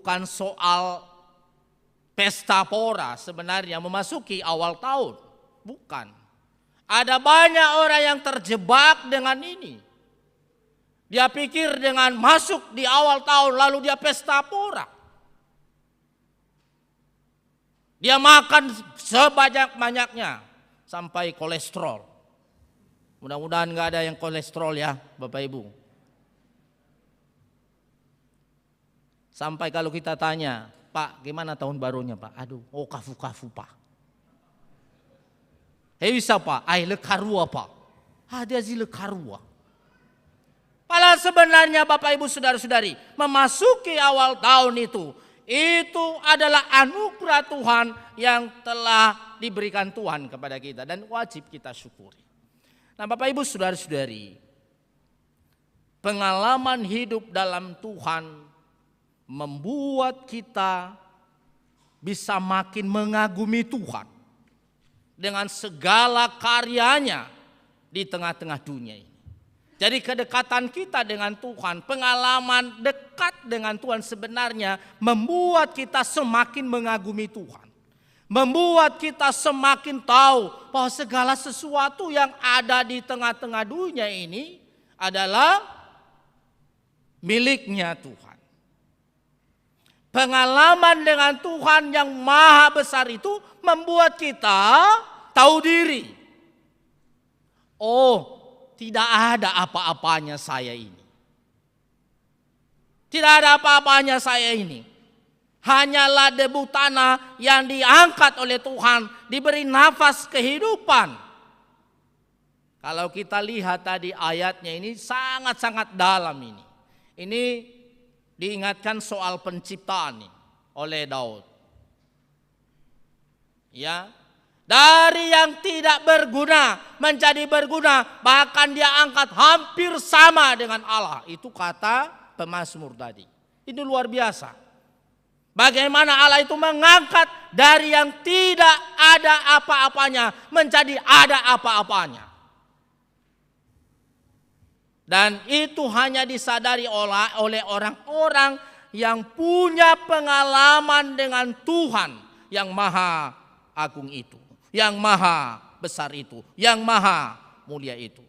bukan soal pesta pora sebenarnya memasuki awal tahun. Bukan. Ada banyak orang yang terjebak dengan ini. Dia pikir dengan masuk di awal tahun lalu dia pesta pora. Dia makan sebanyak-banyaknya sampai kolesterol. Mudah-mudahan gak ada yang kolesterol ya Bapak Ibu. Sampai kalau kita tanya, Pak gimana tahun barunya Pak? Aduh, kafu-kafu Pak. Bisa Pak, le karua Pak. Dia zile karua. Padahal sebenarnya Bapak Ibu Saudara-saudari, memasuki awal tahun itu adalah anugerah Tuhan yang telah diberikan Tuhan kepada kita dan wajib kita syukuri. Nah Bapak Ibu Saudara-saudari, pengalaman hidup dalam Tuhan membuat kita bisa makin mengagumi Tuhan dengan segala karyanya di tengah-tengah dunia ini. Jadi kedekatan kita dengan Tuhan, pengalaman dekat dengan Tuhan sebenarnya membuat kita semakin mengagumi Tuhan. Membuat kita semakin tahu bahwa segala sesuatu yang ada di tengah-tengah dunia ini adalah miliknya Tuhan. Pengalaman dengan Tuhan yang maha besar itu membuat kita tahu diri. Tidak ada apa-apanya saya ini. Tidak ada apa-apanya saya ini. Hanyalah debu tanah yang diangkat oleh Tuhan, diberi nafas kehidupan. Kalau kita lihat tadi ayatnya ini sangat-sangat dalam ini. Ini diingatkan soal penciptaan nih oleh Daud. Ya. Dari yang tidak berguna menjadi berguna, bahkan dia angkat hampir sama dengan Allah. Itu kata pemazmur tadi. Itu luar biasa. Bagaimana Allah itu mengangkat dari yang tidak ada apa-apanya menjadi ada apa-apanya. Dan itu hanya disadari oleh orang-orang yang punya pengalaman dengan Tuhan yang maha agung itu. Yang maha besar itu, yang maha mulia itu.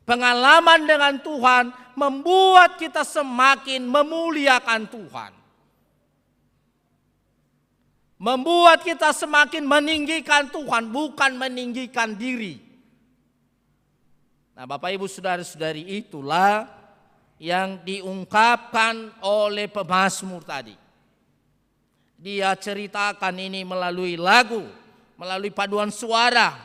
Pengalaman dengan Tuhan membuat kita semakin memuliakan Tuhan. Membuat kita semakin meninggikan Tuhan, bukan meninggikan diri. Nah Bapak Ibu Saudara-saudari, itulah yang diungkapkan oleh pemazmur tadi. Dia ceritakan ini melalui lagu, melalui paduan suara,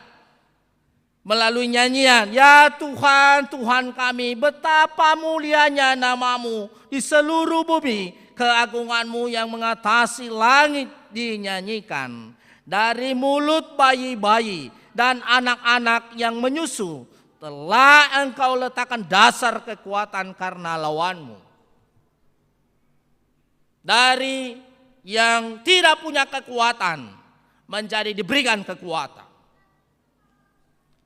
melalui nyanyian. Ya Tuhan, Tuhan kami, betapa mulianya namamu di seluruh bumi. Keagunganmu yang mengatasi langit dinyanyikan. Dari mulut bayi-bayi dan anak-anak yang menyusu, telah engkau letakkan dasar kekuatan karena lawanmu. Dari yang tidak punya kekuatan menjadi diberikan kekuatan.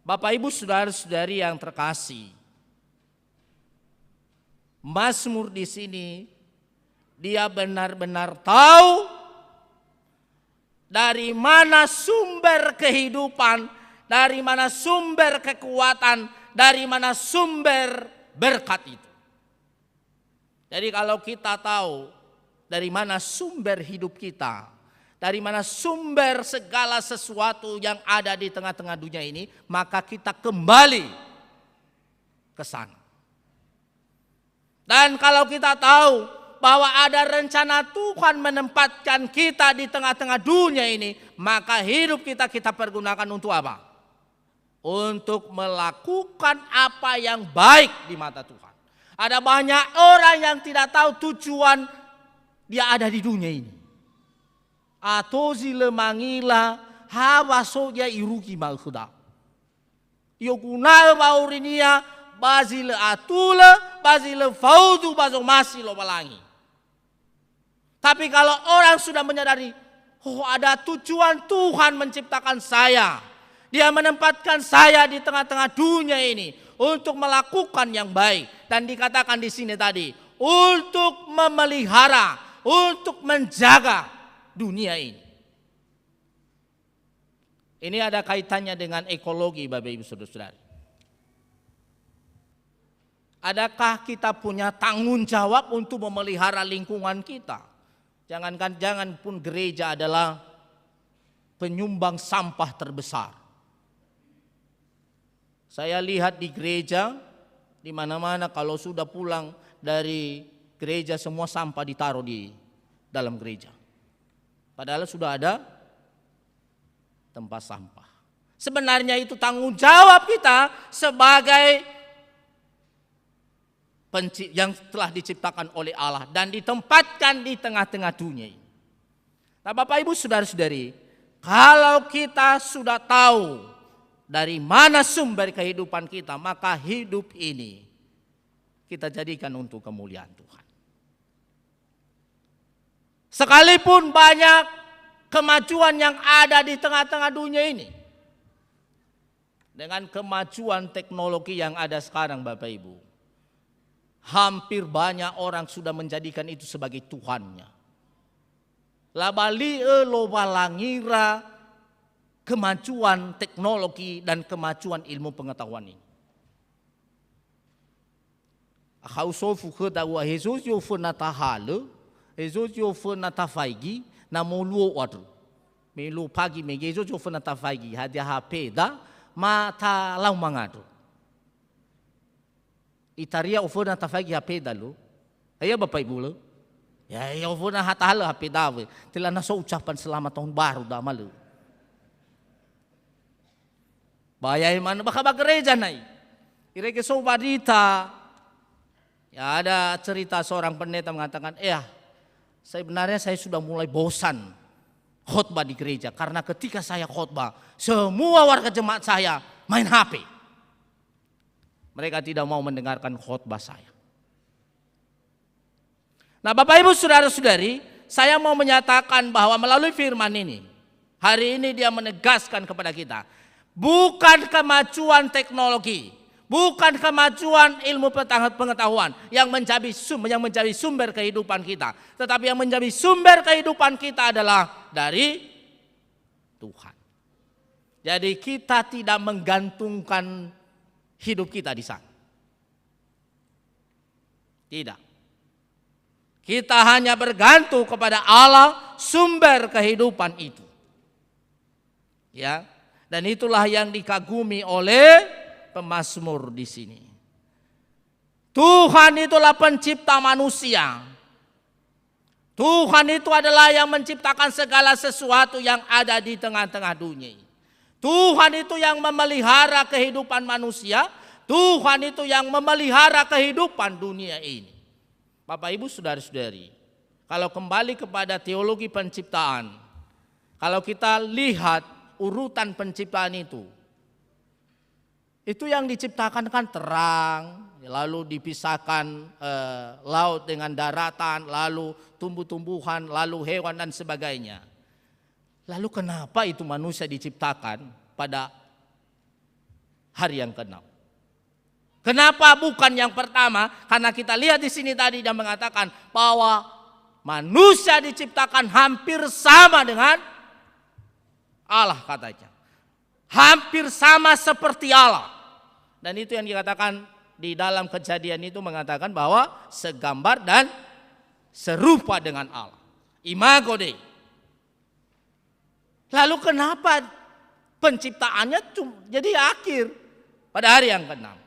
Bapak Ibu Saudara-saudari yang terkasih, Mazmur di sini dia benar-benar tahu dari mana sumber kehidupan, dari mana sumber kekuatan, dari mana sumber berkat itu. Jadi kalau kita tahu dari mana sumber hidup kita, dari mana sumber segala sesuatu yang ada di tengah-tengah dunia ini, maka kita kembali ke sana. Dan kalau kita tahu bahwa ada rencana Tuhan menempatkan kita di tengah-tengah dunia ini, maka hidup kita pergunakan untuk apa? Untuk melakukan apa yang baik di mata Tuhan. Ada banyak orang yang tidak tahu tujuan dia ada di dunia ini. Atozi le mangila hawa soja iruki malhuda. Yokuna baurinia bazile atula bazile faudu bazo masih lo balangi. Tapi kalau orang sudah menyadari, ada tujuan Tuhan menciptakan saya. Dia menempatkan saya di tengah-tengah dunia ini untuk melakukan yang baik. Dan dikatakan di sini tadi, untuk memelihara, untuk menjaga dunia ini. Ini ada kaitannya dengan ekologi, Bapak Ibu Saudara-saudari. Adakah kita punya tanggung jawab untuk memelihara lingkungan kita? Jangan pun gereja adalah penyumbang sampah terbesar. Saya lihat di gereja, di mana-mana kalau sudah pulang dari gereja semua sampah ditaruh di dalam gereja. Padahal sudah ada tempat sampah. Sebenarnya itu tanggung jawab kita sebagai yang telah diciptakan oleh Allah dan ditempatkan di tengah-tengah dunia ini. Nah, Bapak Ibu Saudara-saudari, kalau kita sudah tahu dari mana sumber kehidupan kita, maka hidup ini kita jadikan untuk kemuliaan Tuhan. Sekalipun banyak kemajuan yang ada di tengah-tengah dunia ini, dengan kemajuan teknologi yang ada sekarang, Bapak Ibu, hampir banyak orang sudah menjadikan itu sebagai Tuhannya. Labali loba langira kemajuan teknologi dan kemajuan ilmu pengetahuan ini. Akau sofu kedawa Jesus yo fenata hale, Jesus yo fenata faigi, namuluo wadu. Melu pagi me Jesus yo fenata faigi, hadia hapeda mata lau mangado. Itaria ufuna tafagi HP dalu. Ayo Bapak Ibu lo. Ya ufuna hatahala HP dawe. Tila naso ucapan selamat tahun baru dah malu. Bayai mana baka gereja nai. Ireke so badita. Ya ada cerita seorang pendeta mengatakan, sebenarnya saya sudah mulai bosan khotbah di gereja karena ketika saya khotbah semua warga jemaat saya main HP. Mereka tidak mau mendengarkan khotbah saya. Nah, Bapak Ibu Saudara-saudari, saya mau menyatakan bahwa melalui firman ini, hari ini dia menegaskan kepada kita, bukan kemajuan teknologi, bukan kemajuan ilmu pengetahuan yang menjadi sumber kehidupan kita, tetapi yang menjadi sumber kehidupan kita adalah dari Tuhan. Jadi kita tidak menggantungkan hidup kita di sana. Tidak. Kita hanya bergantung kepada Allah sumber kehidupan itu. Ya, dan itulah yang dikagumi oleh pemazmur di sini. Tuhan itulah pencipta manusia. Tuhan itu adalah yang menciptakan segala sesuatu yang ada di tengah-tengah dunia ini. Tuhan itu yang memelihara kehidupan manusia. Tuhan itu yang memelihara kehidupan dunia ini. Bapak Ibu Saudara-saudari, kalau kembali kepada teologi penciptaan, kalau kita lihat urutan penciptaan itu yang diciptakan kan terang, lalu dipisahkan laut dengan daratan, lalu tumbuh-tumbuhan, lalu hewan dan sebagainya. Lalu kenapa itu manusia diciptakan pada hari yang ke-6? Kenapa bukan yang pertama? Karena kita lihat di sini tadi dia mengatakan bahwa manusia diciptakan hampir sama dengan Allah katanya. Hampir sama seperti Allah. Dan itu yang dikatakan di dalam Kejadian itu mengatakan bahwa segambar dan serupa dengan Allah. Imago Dei. Lalu kenapa penciptaannya jadi akhir pada hari yang ke-6?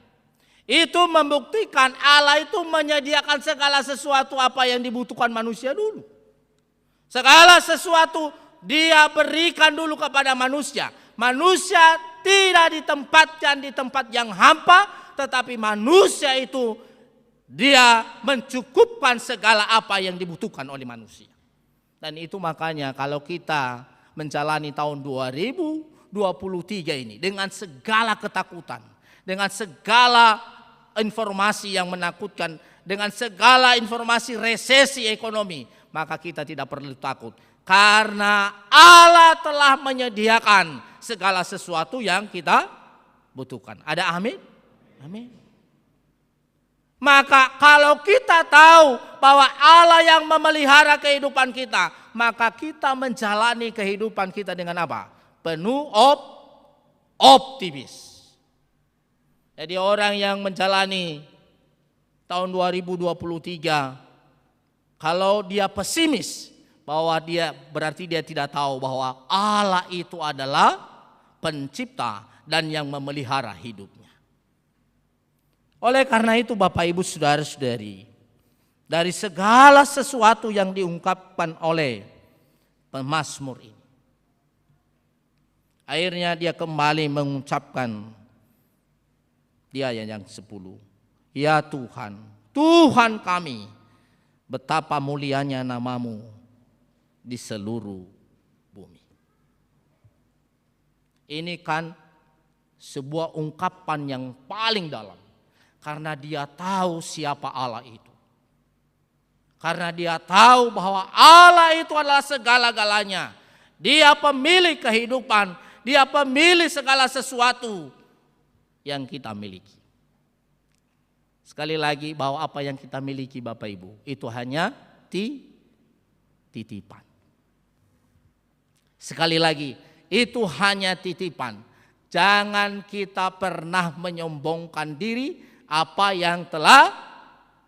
Itu membuktikan Allah itu menyediakan segala sesuatu apa yang dibutuhkan manusia dulu. Segala sesuatu dia berikan dulu kepada manusia. Manusia tidak ditempatkan di tempat yang hampa, tetapi manusia itu dia mencukupkan segala apa yang dibutuhkan oleh manusia. Dan itu makanya kalau kita menjalani tahun 2023 ini dengan segala ketakutan, dengan segala informasi yang menakutkan, dengan segala informasi resesi ekonomi, maka kita tidak perlu takut karena Allah telah menyediakan segala sesuatu yang kita butuhkan. Ada amin? Amin. Maka kalau kita tahu bahwa Allah yang memelihara kehidupan kita, maka kita menjalani kehidupan kita dengan apa? Penuh optimis. Jadi orang yang menjalani tahun 2023, kalau dia pesimis, bahwa dia berarti dia tidak tahu bahwa Allah itu adalah pencipta dan yang memelihara hidupnya. Oleh karena itu Bapak Ibu Saudara-saudari, dari segala sesuatu yang diungkapkan oleh pemazmur ini, akhirnya dia kembali mengucapkan di ayat yang 10. Ya Tuhan, Tuhan kami, betapa mulianya namamu di seluruh bumi. Ini kan sebuah ungkapan yang paling dalam. Karena dia tahu siapa Allah itu. Karena dia tahu bahwa Allah itu adalah segala-galanya. Dia pemilik kehidupan. Dia pemilik segala sesuatu yang kita miliki. Sekali lagi bahwa apa yang kita miliki Bapak Ibu itu hanya titipan. Sekali lagi itu hanya titipan. Jangan kita pernah menyombongkan diri apa yang telah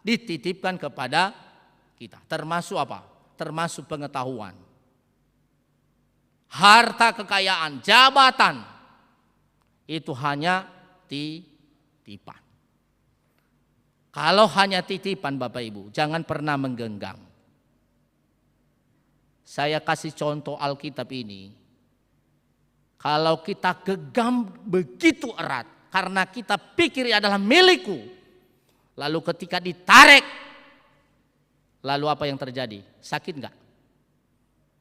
dititipkan kepada kita. Termasuk apa? Termasuk pengetahuan, harta kekayaan, jabatan. Itu hanya titipan. Kalau hanya titipan Bapak Ibu, jangan pernah menggenggam. Saya kasih contoh Alkitab ini. Kalau kita genggam begitu erat, karena kita pikir adalah milikku. Lalu ketika ditarik, lalu apa yang terjadi? Sakit enggak?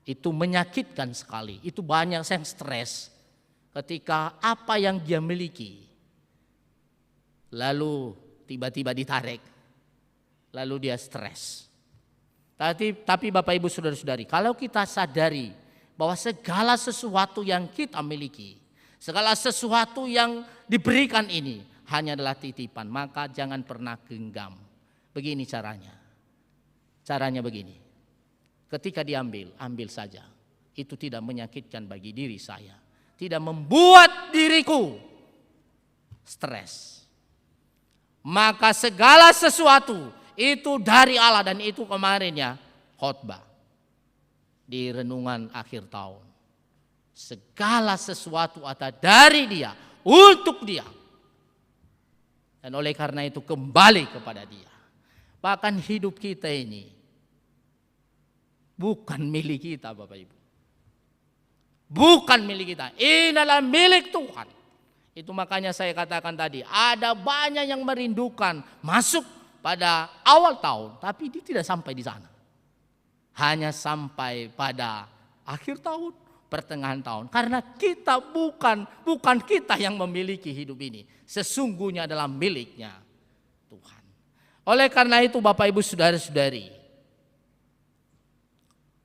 Itu menyakitkan sekali. Itu banyak yang stres ketika apa yang dia miliki, lalu tiba-tiba ditarik, lalu dia stres. Tapi Bapak Ibu Saudara-saudari, kalau kita sadari bahwa segala sesuatu yang kita miliki, segala sesuatu yang diberikan ini hanya adalah titipan, maka jangan pernah genggam. Begini caranya. Caranya begini. Ketika diambil, ambil saja. Itu tidak menyakitkan bagi diri saya. Tidak membuat diriku stres. Maka segala sesuatu itu dari Allah, dan itu kemarin ya khotbah di renungan akhir tahun. Segala sesuatu ada dari Dia, untuk Dia. Dan oleh karena itu kembali kepada Dia. Bahkan hidup kita ini bukan milik kita Bapak Ibu. Bukan milik kita. Ini adalah milik Tuhan. Itu makanya saya katakan tadi, ada banyak yang merindukan masuk pada awal tahun, tapi dia tidak sampai di sana. Hanya sampai pada akhir tahun, pertengahan tahun. Karena kita bukan kita yang memiliki hidup ini. Sesungguhnya adalah miliknya Tuhan. Oleh karena itu Bapak Ibu Saudara-saudari,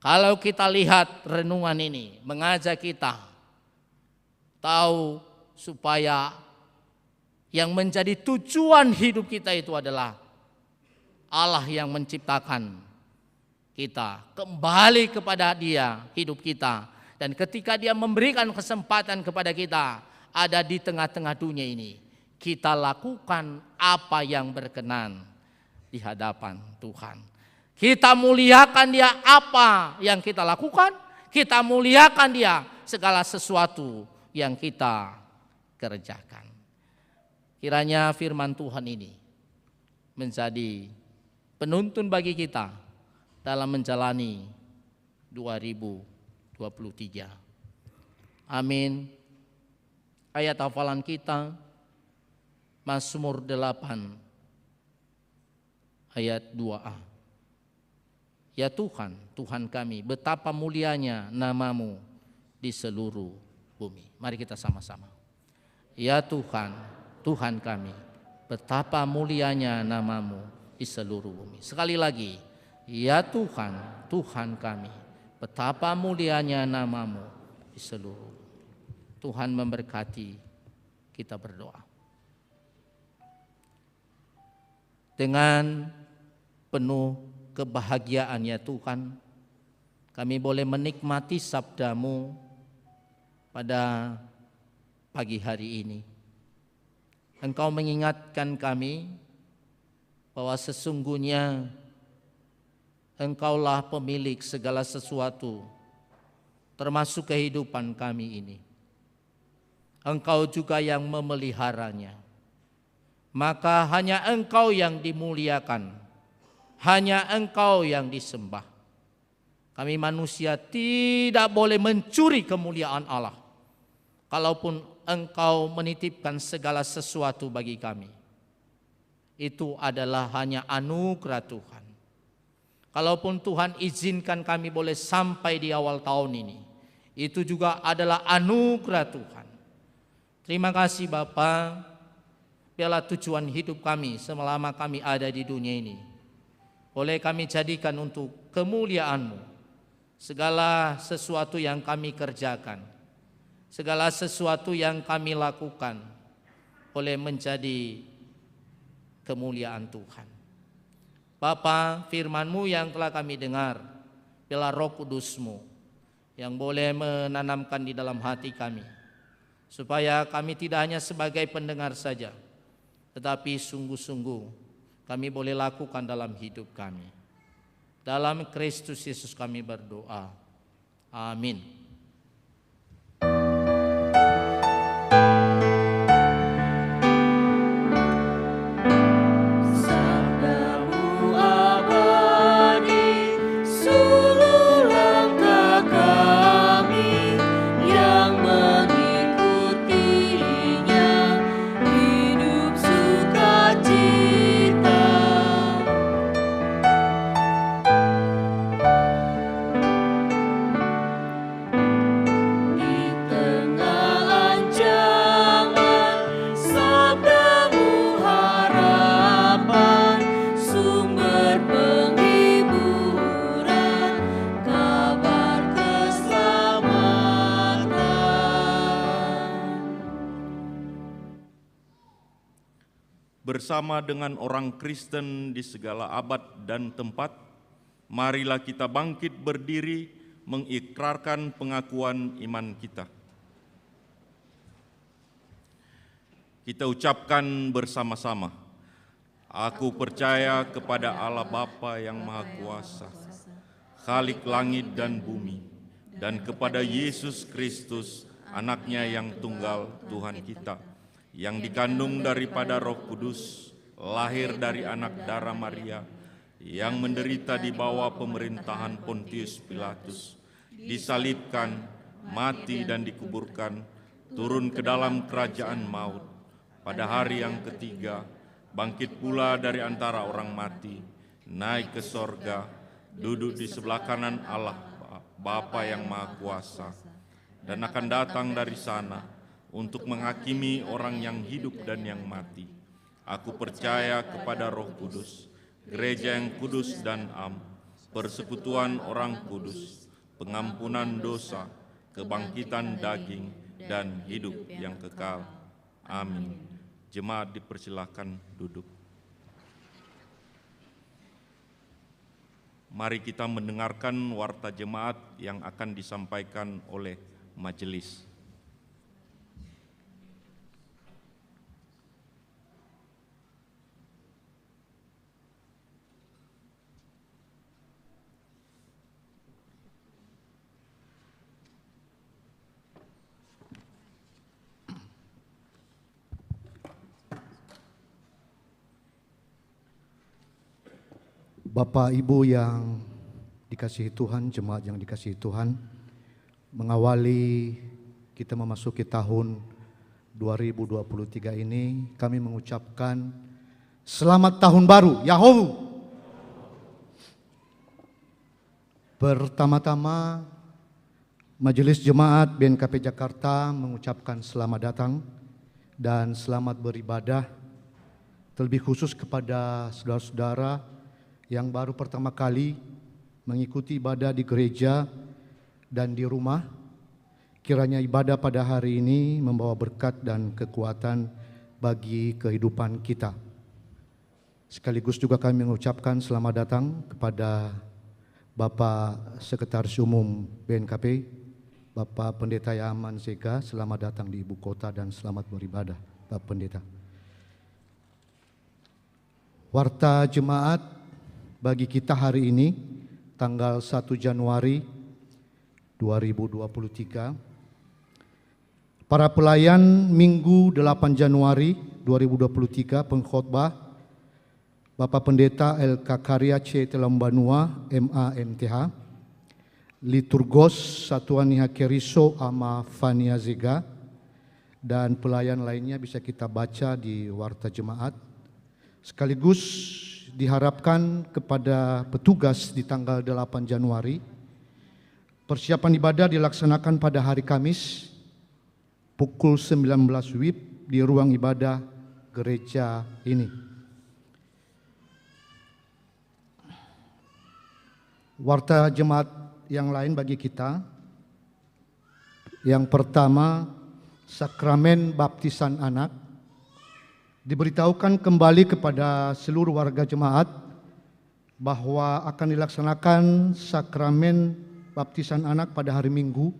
kalau kita lihat renungan ini mengajak kita tahu supaya yang menjadi tujuan hidup kita itu adalah Allah yang menciptakan kita, kembali kepada Dia hidup kita. Dan ketika Dia memberikan kesempatan kepada kita ada di tengah-tengah dunia ini, kita lakukan apa yang berkenan di hadapan Tuhan. Kita muliakan Dia apa yang kita lakukan, kita muliakan Dia segala sesuatu yang kita kerjakan. Kiranya firman Tuhan ini menjadi penuntun bagi kita dalam menjalani 2023. Amin. Ayat hafalan kita Mazmur 8 ayat 2a. Ya Tuhan, Tuhan kami, betapa mulianya namamu di seluruh bumi. Mari kita sama-sama. Ya Tuhan, Tuhan kami, betapa mulianya namamu di seluruh bumi. Sekali lagi, ya Tuhan, Tuhan kami, betapa mulianya namamu di seluruh bumi. Tuhan memberkati, kita berdoa. Dengan penuh kebahagiaan ya Tuhan, kami boleh menikmati sabda-Mu pada pagi hari ini. Engkau mengingatkan kami bahwa sesungguhnya Engkaulah pemilik segala sesuatu, termasuk kehidupan kami ini. Engkau juga yang memeliharanya. Maka hanya Engkau yang dimuliakan, hanya Engkau yang disembah. Kami manusia tidak boleh mencuri kemuliaan Allah. Kalaupun Engkau menitipkan segala sesuatu bagi kami, itu adalah hanya anugerah Tuhan. Kalaupun Tuhan izinkan kami boleh sampai di awal tahun ini, itu juga adalah anugerah Tuhan. Terima kasih Bapa, biarlah tujuan hidup kami selama kami ada di dunia ini boleh kami jadikan untuk kemuliaan-Mu. Segala sesuatu yang kami kerjakan, segala sesuatu yang kami lakukan boleh menjadi kemuliaan Tuhan. Bapa, firman-Mu yang telah kami dengar, biarlah Roh Kudus-Mu yang boleh menanamkan di dalam hati kami, supaya kami tidak hanya sebagai pendengar saja, tetapi sungguh-sungguh kami boleh lakukan dalam hidup kami. Dalam Kristus Yesus kami berdoa. Amin. Bersama dengan orang Kristen di segala abad dan tempat, marilah kita bangkit berdiri mengikrarkan pengakuan iman kita. Kita ucapkan bersama-sama, aku percaya kepada Allah Bapa yang Maha Kuasa, Khalik langit dan bumi, dan kepada Yesus Kristus, Anaknya yang tunggal Tuhan kita, yang dikandung daripada Roh Kudus, lahir dari anak darah Maria, yang menderita di bawah pemerintahan Pontius Pilatus, disalibkan, mati dan dikuburkan, turun ke dalam kerajaan maut, pada hari yang ketiga, bangkit pula dari antara orang mati, naik ke sorga, duduk di sebelah kanan Allah Bapa yang Maha Kuasa, dan akan datang dari sana untuk menghakimi orang yang hidup dan yang mati. Aku percaya kepada Roh Kudus, gereja yang kudus dan am, persekutuan orang kudus, pengampunan dosa, kebangkitan daging, dan hidup yang kekal. Amin. Jemaat dipersilakan duduk. Mari kita mendengarkan warta jemaat yang akan disampaikan oleh majelis. Bapak Ibu yang dikasihi Tuhan, jemaat yang dikasihi Tuhan, mengawali kita memasuki tahun 2023 ini, kami mengucapkan selamat tahun baru, Yahowu. Pertama-tama, Majelis Jemaat BNKP Jakarta mengucapkan selamat datang dan selamat beribadah, terlebih khusus kepada saudara-saudara yang baru pertama kali mengikuti ibadah di gereja dan di rumah. Kiranya ibadah pada hari ini membawa berkat dan kekuatan bagi kehidupan kita. Sekaligus juga kami mengucapkan selamat datang kepada Bapak Sekretaris Umum BNKP, Bapak Pendeta Yaman Zega. Selamat datang di ibu kota dan selamat beribadah, Bapak Pendeta. Warta jemaat bagi kita hari ini, tanggal 1 Januari 2023. Para pelayan Minggu 8 Januari 2023, pengkhotbah Bapak Pendeta LK Karya C. Telambanua, MA.MTH, Liturgos Satuan Niha Keriso ama Fania Zega, dan pelayan lainnya bisa kita baca di Warta Jemaat. Sekaligus diharapkan kepada petugas di tanggal 8 Januari, persiapan ibadah dilaksanakan pada hari Kamis pukul 19 WIB di ruang ibadah gereja ini. Warta jemaat yang lain bagi kita, yang pertama, sakramen baptisan anak. Diberitahukan kembali kepada seluruh warga jemaat bahwa akan dilaksanakan sakramen baptisan anak pada hari Minggu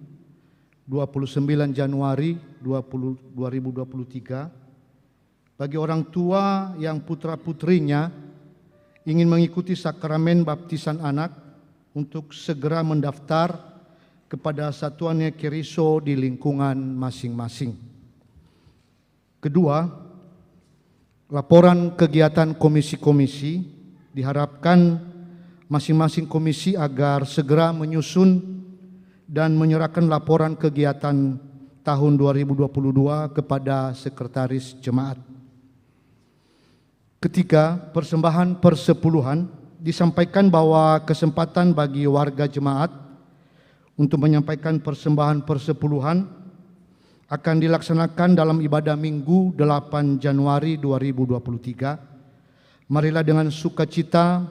29 Januari 2023. Bagi orang tua yang putra-putrinya ingin mengikuti sakramen baptisan anak untuk segera mendaftar kepada Satuan Keriso di lingkungan masing-masing. Kedua, laporan kegiatan komisi-komisi diharapkan masing-masing komisi agar segera menyusun dan menyerahkan laporan kegiatan tahun 2022 kepada sekretaris jemaat. Ketiga, persembahan persepuluhan, disampaikan bahwa kesempatan bagi warga jemaat untuk menyampaikan persembahan persepuluhan akan dilaksanakan dalam ibadah Minggu 8 Januari 2023. Marilah dengan sukacita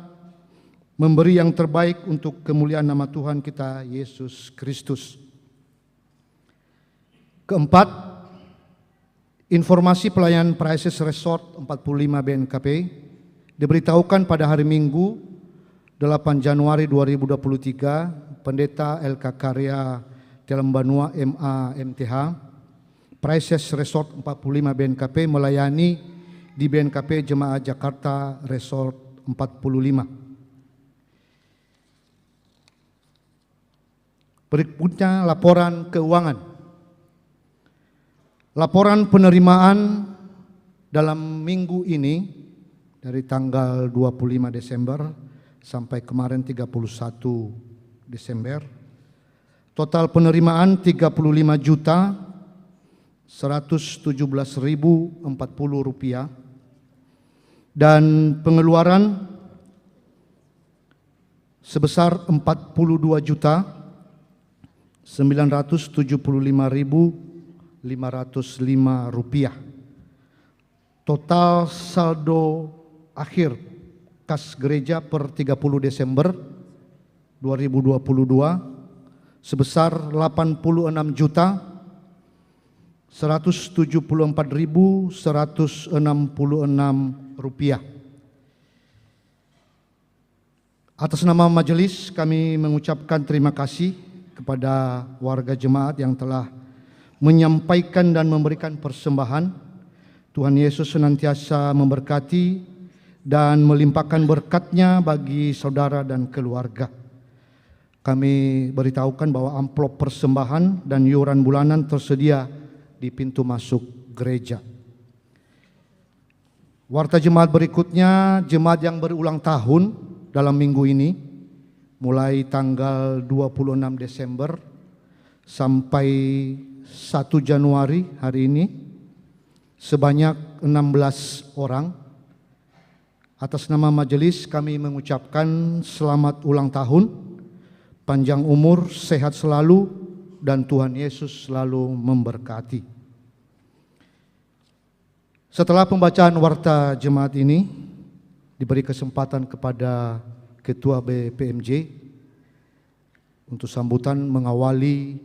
memberi yang terbaik untuk kemuliaan nama Tuhan kita Yesus Kristus. Keempat, informasi pelayanan Prices Resort 45 BNKP diberitahukan pada hari Minggu 8 Januari 2023, Pendeta LK Karya Telambanua MA.MTH, Prices Resort 45 BNKP melayani di BNKP Jemaah Jakarta Resort 45. Berikutnya laporan keuangan. Laporan penerimaan dalam minggu ini dari tanggal 25 Desember sampai kemarin 31 Desember. Total penerimaan 35.117.040 rupiah dan pengeluaran sebesar 42.975.505 rupiah. Total saldo akhir kas gereja per 30 Desember 2022 sebesar 86.174.166 rupiah. Atas nama majelis kami mengucapkan terima kasih kepada warga jemaat yang telah menyampaikan dan memberikan persembahan. Tuhan Yesus senantiasa memberkati dan melimpahkan berkat-Nya bagi saudara dan keluarga. Kami beritahukan bahwa amplop persembahan dan iuran bulanan tersedia di pintu masuk gereja. Warta jemaat berikutnya, jemaat yang berulang tahun dalam minggu ini, mulai tanggal 26 Desember sampai 1 Januari hari ini, sebanyak 16 orang. Atas nama majelis kami mengucapkan selamat ulang tahun, panjang umur, sehat selalu, dan Tuhan Yesus selalu memberkati. Setelah pembacaan warta jemaat ini, diberi kesempatan kepada Ketua BPMJ untuk sambutan mengawali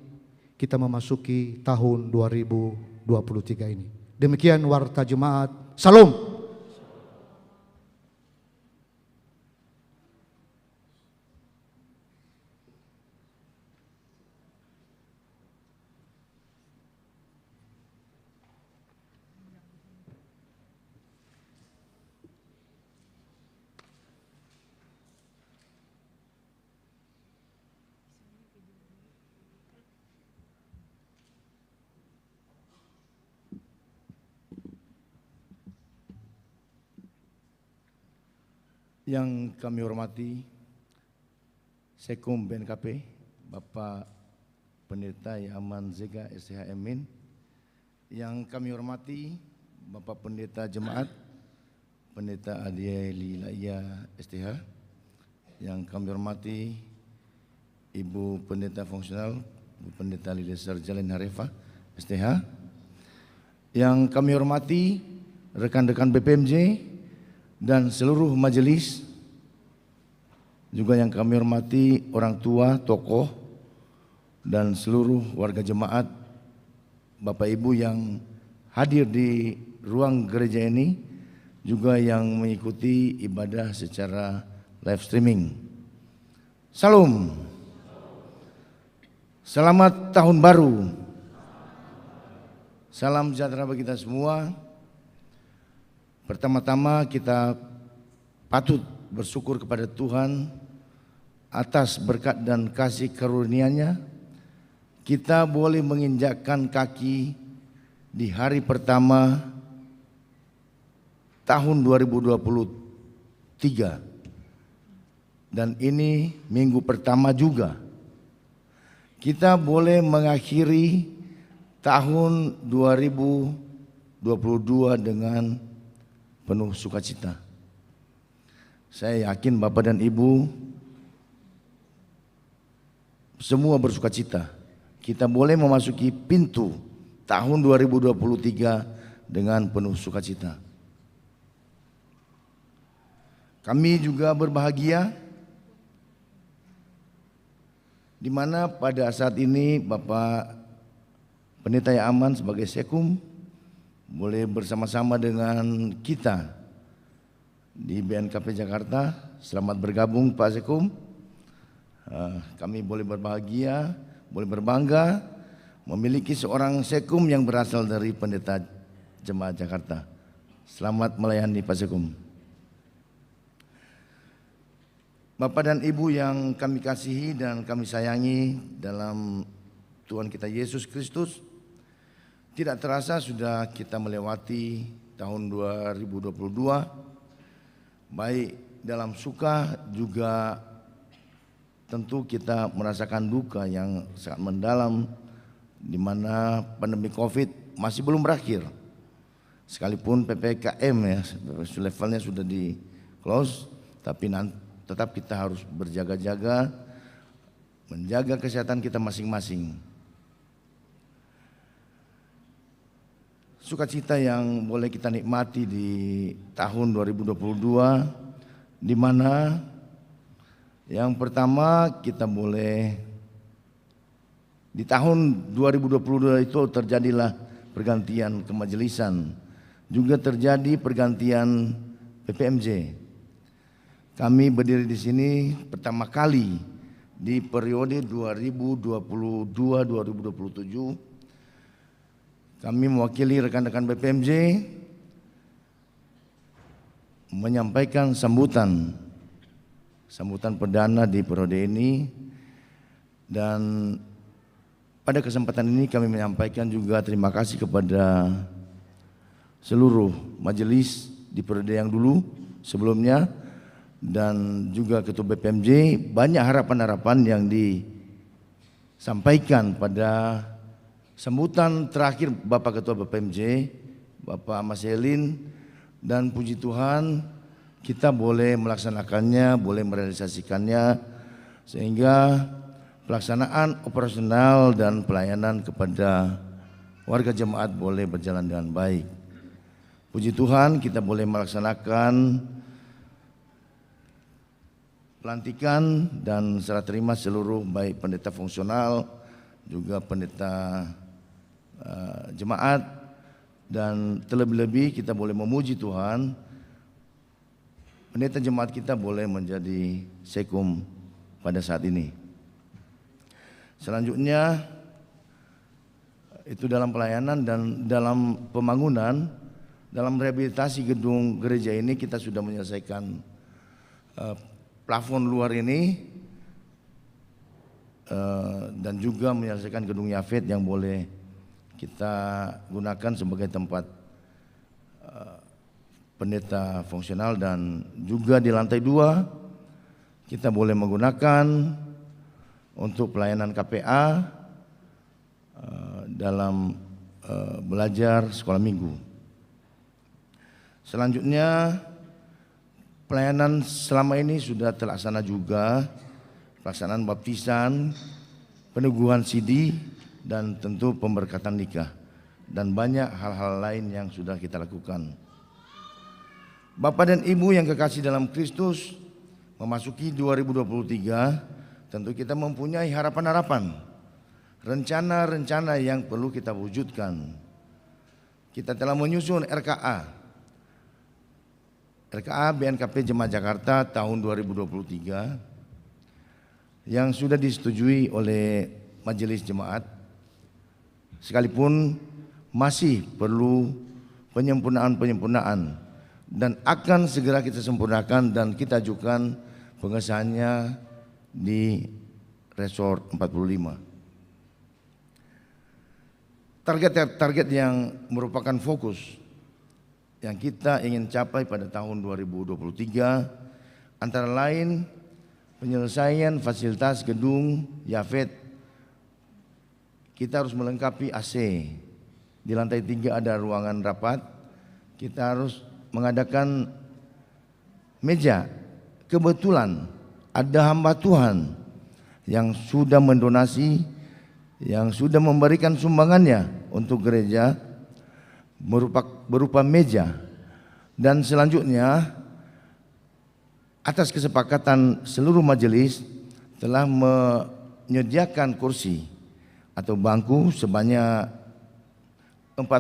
kita memasuki tahun 2023 ini. Demikian warta jemaat. Salam. Yang kami hormati Sekum BNKP, Bapak Pendeta Yaman Zega STHMin. Yang kami hormati Bapak Pendeta Jemaat, Pendeta Adieli Laya STH. Yang kami hormati Ibu Pendeta Fungsional, Ibu Pendeta Lideser Jalin Harefa STH. Yang kami hormati rekan-rekan BPMJ dan seluruh majelis, juga yang kami hormati orang tua, tokoh, dan seluruh warga jemaat, Bapak Ibu yang hadir di ruang gereja ini, juga yang mengikuti ibadah secara live streaming. Salam. Selamat tahun baru. Salam sejahtera bagi kita semua. Pertama-tama kita patut bersyukur kepada Tuhan atas berkat dan kasih karunia-Nya. Kita boleh menginjakkan kaki di hari pertama tahun 2023. Dan ini minggu pertama juga. Kita boleh mengakhiri tahun 2022 dengan penuh sukacita. Saya yakin Bapak dan Ibu semua bersukacita. Kita boleh memasuki pintu tahun 2023 dengan penuh sukacita. Kami juga berbahagia di mana pada saat ini Bapak Pendeta Yaman sebagai Sekum boleh bersama-sama dengan kita di BNKP Jakarta. Selamat bergabung Pak Sekum. Kami boleh berbahagia, boleh berbangga memiliki seorang Sekum yang berasal dari Pendeta Jemaat Jakarta. Selamat melayani Pak Sekum. Bapak dan Ibu yang kami kasihi dan kami sayangi dalam Tuhan kita Yesus Kristus, tidak terasa sudah kita melewati tahun 2022, baik dalam suka juga tentu kita merasakan duka yang sangat mendalam, di mana pandemi COVID masih belum berakhir. Sekalipun PPKM ya, levelnya sudah di close, tapi tetap kita harus berjaga-jaga, menjaga kesehatan kita masing-masing. Sukacita yang boleh kita nikmati di tahun 2022, di mana yang pertama kita boleh di tahun 2022 itu terjadilah pergantian kemajelisan, juga terjadi pergantian PPMJ. Kami berdiri di sini pertama kali di periode 2022-2027. Kami mewakili rekan-rekan BPMJ menyampaikan sambutan perdana di periode ini, dan pada kesempatan ini kami menyampaikan juga terima kasih kepada seluruh majelis di periode yang dulu sebelumnya dan juga Ketua BPMJ. Banyak harapan-harapan yang disampaikan pada sambutan terakhir Bapak Ketua BPMJ, Bapak Mas Helin, dan puji Tuhan kita boleh melaksanakannya, boleh merealisasikannya, sehingga pelaksanaan operasional dan pelayanan kepada warga jemaat boleh berjalan dengan baik. Puji Tuhan kita boleh melaksanakan pelantikan dan serah terima seluruh baik pendeta fungsional, juga pendeta jemaat, dan terlebih-lebih kita boleh memuji Tuhan, pendeta jemaat kita boleh menjadi Sekum pada saat ini. Selanjutnya itu dalam pelayanan dan dalam pembangunan, dalam rehabilitasi gedung gereja ini kita sudah menyelesaikan plafon luar ini dan juga menyelesaikan gedung Yafet yang boleh kita gunakan sebagai tempat pendeta fungsional, dan juga di lantai 2 kita boleh menggunakan untuk pelayanan KPA dalam belajar sekolah minggu. Selanjutnya, pelayanan selama ini sudah terlaksana juga, pelaksanaan baptisan, peneguhan sidi, dan tentu pemberkatan nikah, dan banyak hal-hal lain yang sudah kita lakukan. Bapak dan Ibu yang kekasih dalam Kristus, memasuki 2023, tentu kita mempunyai harapan-harapan, rencana-rencana yang perlu kita wujudkan. Kita telah menyusun RKA BNKP Jemaat Jakarta tahun 2023 yang sudah disetujui oleh Majelis Jemaat, sekalipun masih perlu penyempurnaan dan akan segera kita sempurnakan dan kita ajukan pengesahannya di Resort 45. Target-target yang merupakan fokus yang kita ingin capai pada tahun 2023 antara lain penyelesaian fasilitas gedung Yafet. Kita harus melengkapi AC. Di lantai 3 ada ruangan rapat. Kita harus mengadakan meja. Kebetulan ada hamba Tuhan yang sudah mendonasi, yang sudah memberikan sumbangannya untuk gereja berupa meja. Dan selanjutnya, atas kesepakatan seluruh majelis telah menyediakan kursi atau bangku sebanyak 48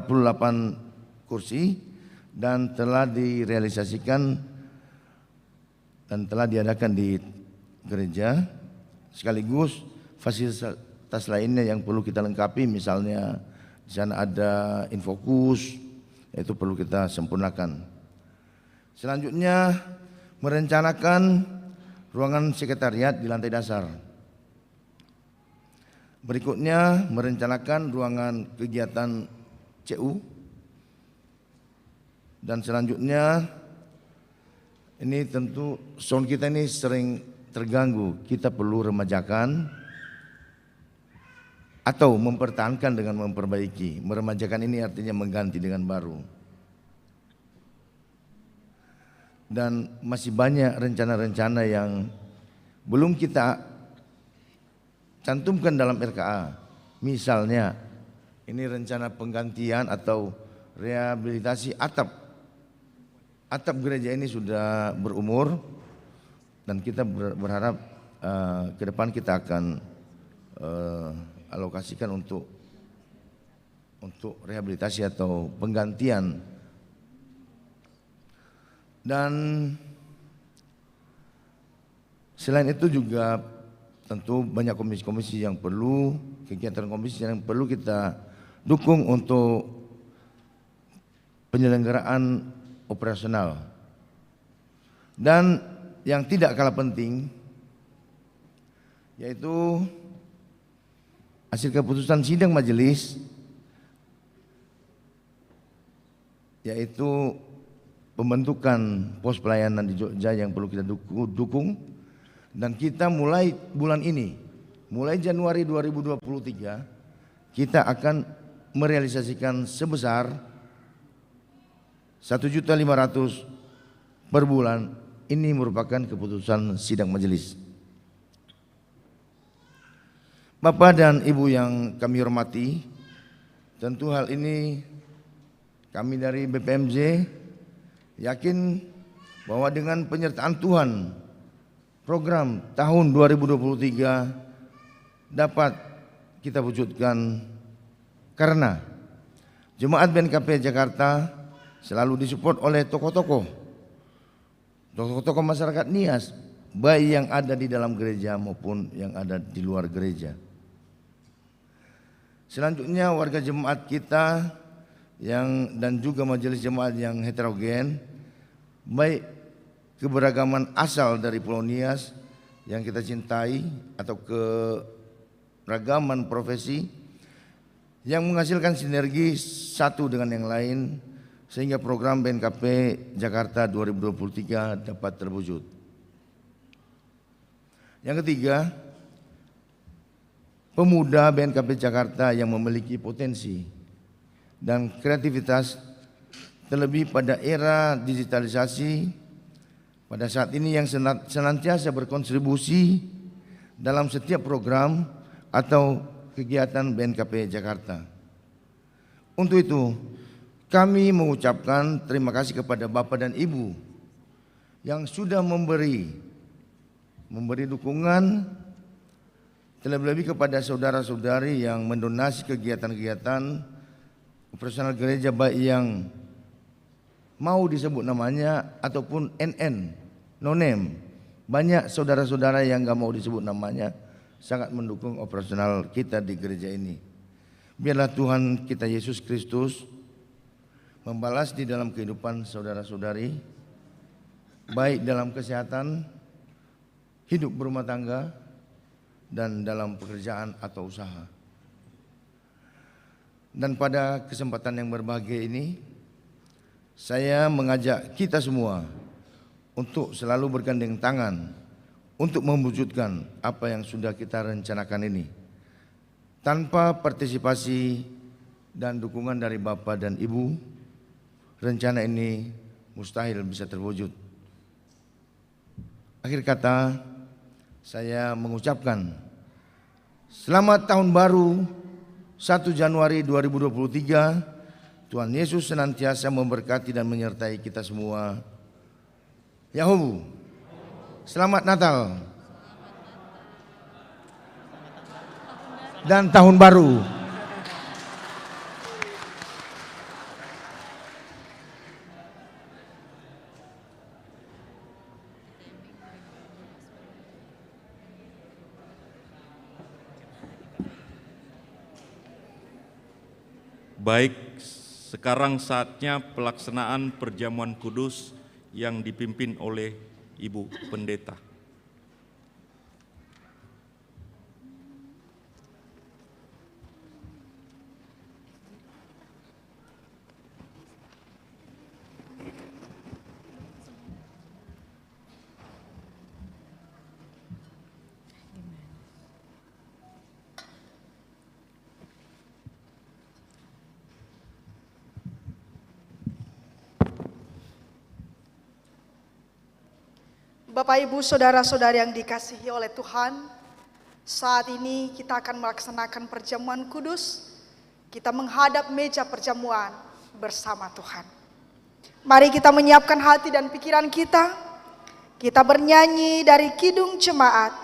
kursi dan telah direalisasikan dan telah diadakan di gereja, sekaligus fasilitas lainnya yang perlu kita lengkapi, misalnya di sana ada infokus, itu perlu kita sempurnakan. Selanjutnya, merencanakan ruangan sekretariat di lantai dasar. Berikutnya, merencanakan ruangan kegiatan CU. Dan selanjutnya, ini tentu sound kita ini sering terganggu. Kita perlu remajakan atau mempertahankan dengan memperbaiki. Meremajakan ini artinya mengganti dengan baru. Dan masih banyak rencana-rencana yang belum kita cantumkan dalam RKA. Misalnya, ini rencana penggantian atau rehabilitasi atap. Atap gereja ini sudah berumur dan kita berharap ke depan kita akan alokasikan untuk rehabilitasi atau penggantian. Dan selain itu juga tentu banyak komisi-komisi yang perlu, kegiatan komisi yang perlu kita dukung untuk penyelenggaraan operasional. Dan yang tidak kalah penting yaitu hasil keputusan sidang majelis, yaitu pembentukan pos pelayanan di Jogja yang perlu kita dukung. Dan kita mulai bulan ini, mulai Januari 2023, kita akan merealisasikan sebesar 1.500.000 per bulan. Ini merupakan keputusan sidang majelis. Bapak dan Ibu yang kami hormati, tentu hal ini kami dari BPMJ yakin bahwa dengan penyertaan Tuhan, program tahun 2023 dapat kita wujudkan karena Jemaat BNKP Jakarta selalu disupport oleh tokoh-tokoh masyarakat Nias, baik yang ada di dalam gereja maupun yang ada di luar gereja. Selanjutnya, warga jemaat kita dan juga majelis jemaat yang heterogen, baik keberagaman asal dari Pulau Nias yang kita cintai atau keragaman profesi yang menghasilkan sinergi satu dengan yang lain, sehingga program BNKP Jakarta 2023 dapat terwujud. Yang ketiga, pemuda BNKP Jakarta yang memiliki potensi dan kreativitas, terlebih pada era digitalisasi pada saat ini, yang senantiasa berkontribusi dalam setiap program atau kegiatan BNKP Jakarta. Untuk itu, kami mengucapkan terima kasih kepada Bapak dan Ibu yang sudah memberi dukungan, terlebih-lebih kepada saudara-saudari yang mendonasi kegiatan-kegiatan operasional gereja, baik yang mau disebut namanya ataupun NN, no name. Banyak saudara-saudara yang gak mau disebut namanya sangat mendukung operasional kita di gereja ini. Biarlah Tuhan kita Yesus Kristus membalas di dalam kehidupan saudara-saudari, baik dalam kesehatan, hidup berumah tangga, dan dalam pekerjaan atau usaha. Dan pada kesempatan yang berbahagia ini, saya mengajak kita semua untuk selalu bergandeng tangan untuk mewujudkan apa yang sudah kita rencanakan ini. Tanpa partisipasi dan dukungan dari Bapak dan Ibu, rencana ini mustahil bisa terwujud. Akhir kata, saya mengucapkan selamat tahun baru 1 Januari 2023. Tuhan Yesus senantiasa memberkati dan menyertai kita semua. Yahubu, selamat Natal dan tahun baru. Baik, sekarang saatnya pelaksanaan perjamuan kudus yang dipimpin oleh Ibu Pendeta. Bapak, Ibu, Saudara-saudari yang dikasihi oleh Tuhan, saat ini kita akan melaksanakan perjamuan kudus. Kita menghadap meja perjamuan bersama Tuhan. Mari kita menyiapkan hati dan pikiran kita. Kita bernyanyi dari Kidung Jemaat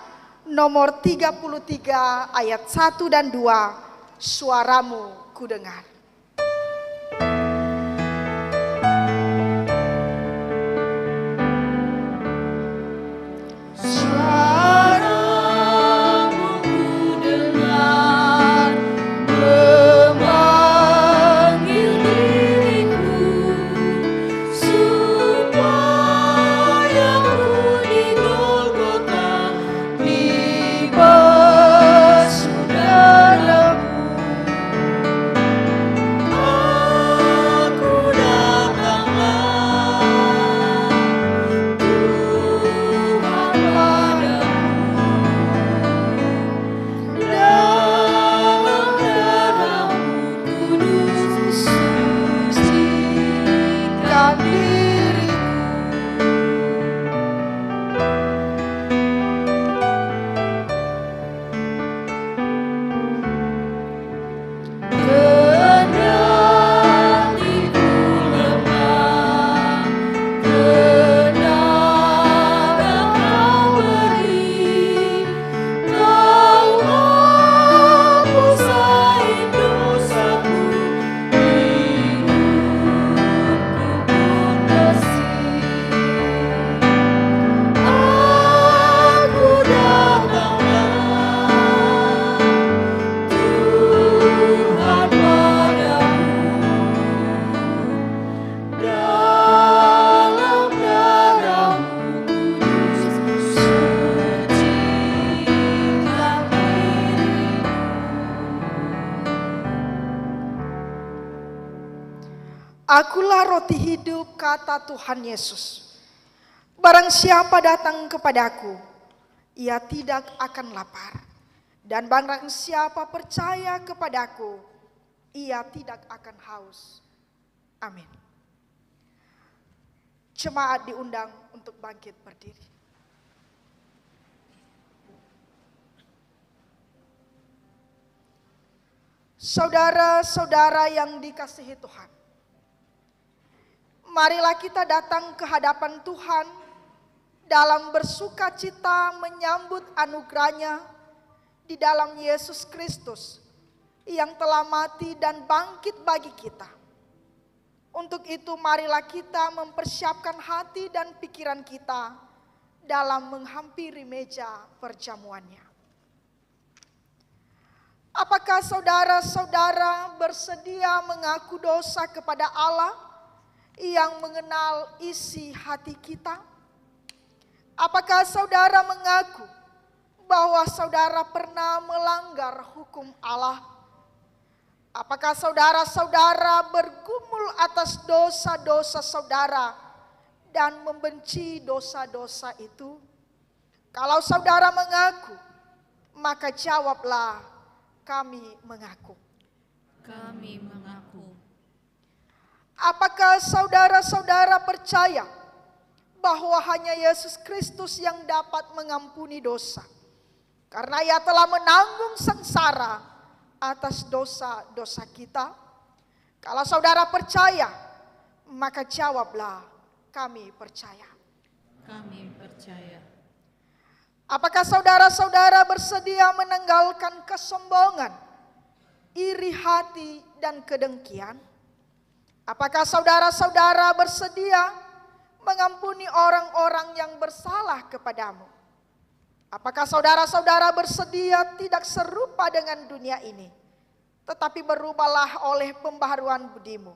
nomor 33 ayat 1 dan 2, Suaramu Kudengar. Akulah roti hidup, kata Tuhan Yesus. Barang siapa datang kepadaku, ia tidak akan lapar. Dan barang siapa percaya kepadaku, ia tidak akan haus. Amin. Jemaat diundang untuk bangkit berdiri. Saudara-saudara yang dikasihi Tuhan, marilah kita datang ke hadapan Tuhan dalam bersuka cita menyambut anugerah-Nya di dalam Yesus Kristus yang telah mati dan bangkit bagi kita. Untuk itu marilah kita mempersiapkan hati dan pikiran kita dalam menghampiri meja perjamuannya. Apakah saudara-saudara bersedia mengaku dosa kepada Allah yang mengenal isi hati kita? Apakah saudara mengaku bahwa saudara pernah melanggar hukum Allah? Apakah saudara-saudara bergumul atas dosa-dosa saudara dan membenci dosa-dosa itu? Kalau saudara mengaku, maka jawablah, kami mengaku. Kami mengaku. Apakah saudara-saudara percaya bahwa hanya Yesus Kristus yang dapat mengampuni dosa? Karena Ia telah menanggung sengsara atas dosa-dosa kita. Kalau saudara percaya, maka jawablah, kami percaya. Kami percaya. Apakah saudara-saudara bersedia menanggalkan kesombongan, iri hati, dan kedengkian? Apakah saudara-saudara bersedia mengampuni orang-orang yang bersalah kepadamu? Apakah saudara-saudara bersedia tidak serupa dengan dunia ini, tetapi berubahlah oleh pembaharuan budimu,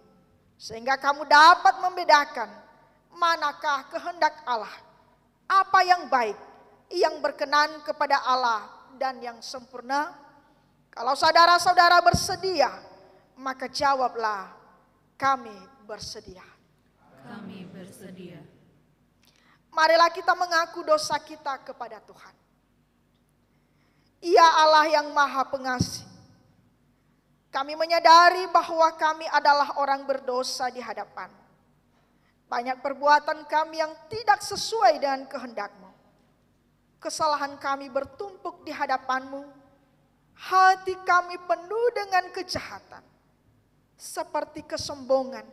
sehingga kamu dapat membedakan manakah kehendak Allah, apa yang baik, yang berkenan kepada Allah dan yang sempurna? Kalau saudara-saudara bersedia, maka jawablah, kami bersedia. Kami bersedia. Marilah kita mengaku dosa kita kepada Tuhan. Ia Allah yang Maha Pengasih. Kami menyadari bahwa kami adalah orang berdosa di hadapan. Banyak perbuatan kami yang tidak sesuai dengan kehendak-Mu. Kesalahan kami bertumpuk di hadapan-Mu. Hati kami penuh dengan kejahatan, seperti kesombongan,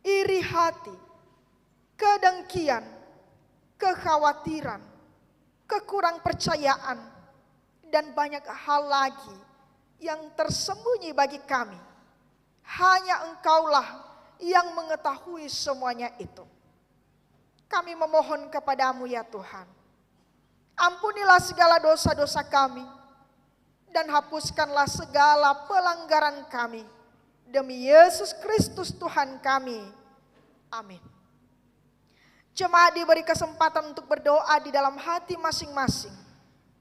iri hati, kedengkian, kekhawatiran, kekurang percayaan, dan banyak hal lagi yang tersembunyi bagi kami. Hanya Engkaulah yang mengetahui semuanya itu. Kami memohon kepadamu ya Tuhan, ampunilah segala dosa-dosa kami dan hapuskanlah segala pelanggaran kami. Demi Yesus Kristus Tuhan kami. Amin. Jemaat diberi kesempatan untuk berdoa di dalam hati masing-masing,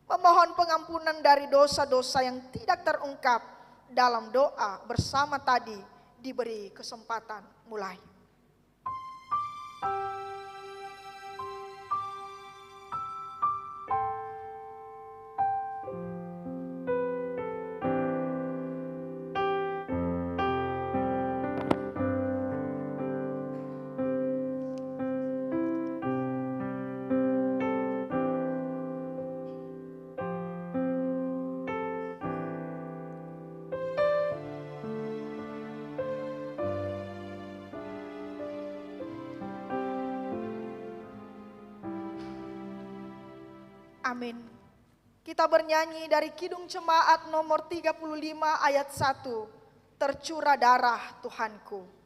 memohon pengampunan dari dosa-dosa yang tidak terungkap dalam doa bersama tadi. Diberi kesempatan mulai. Amin. Kita bernyanyi dari Kidung Jemaat nomor 35 ayat 1. Tercurah darah Tuhanku.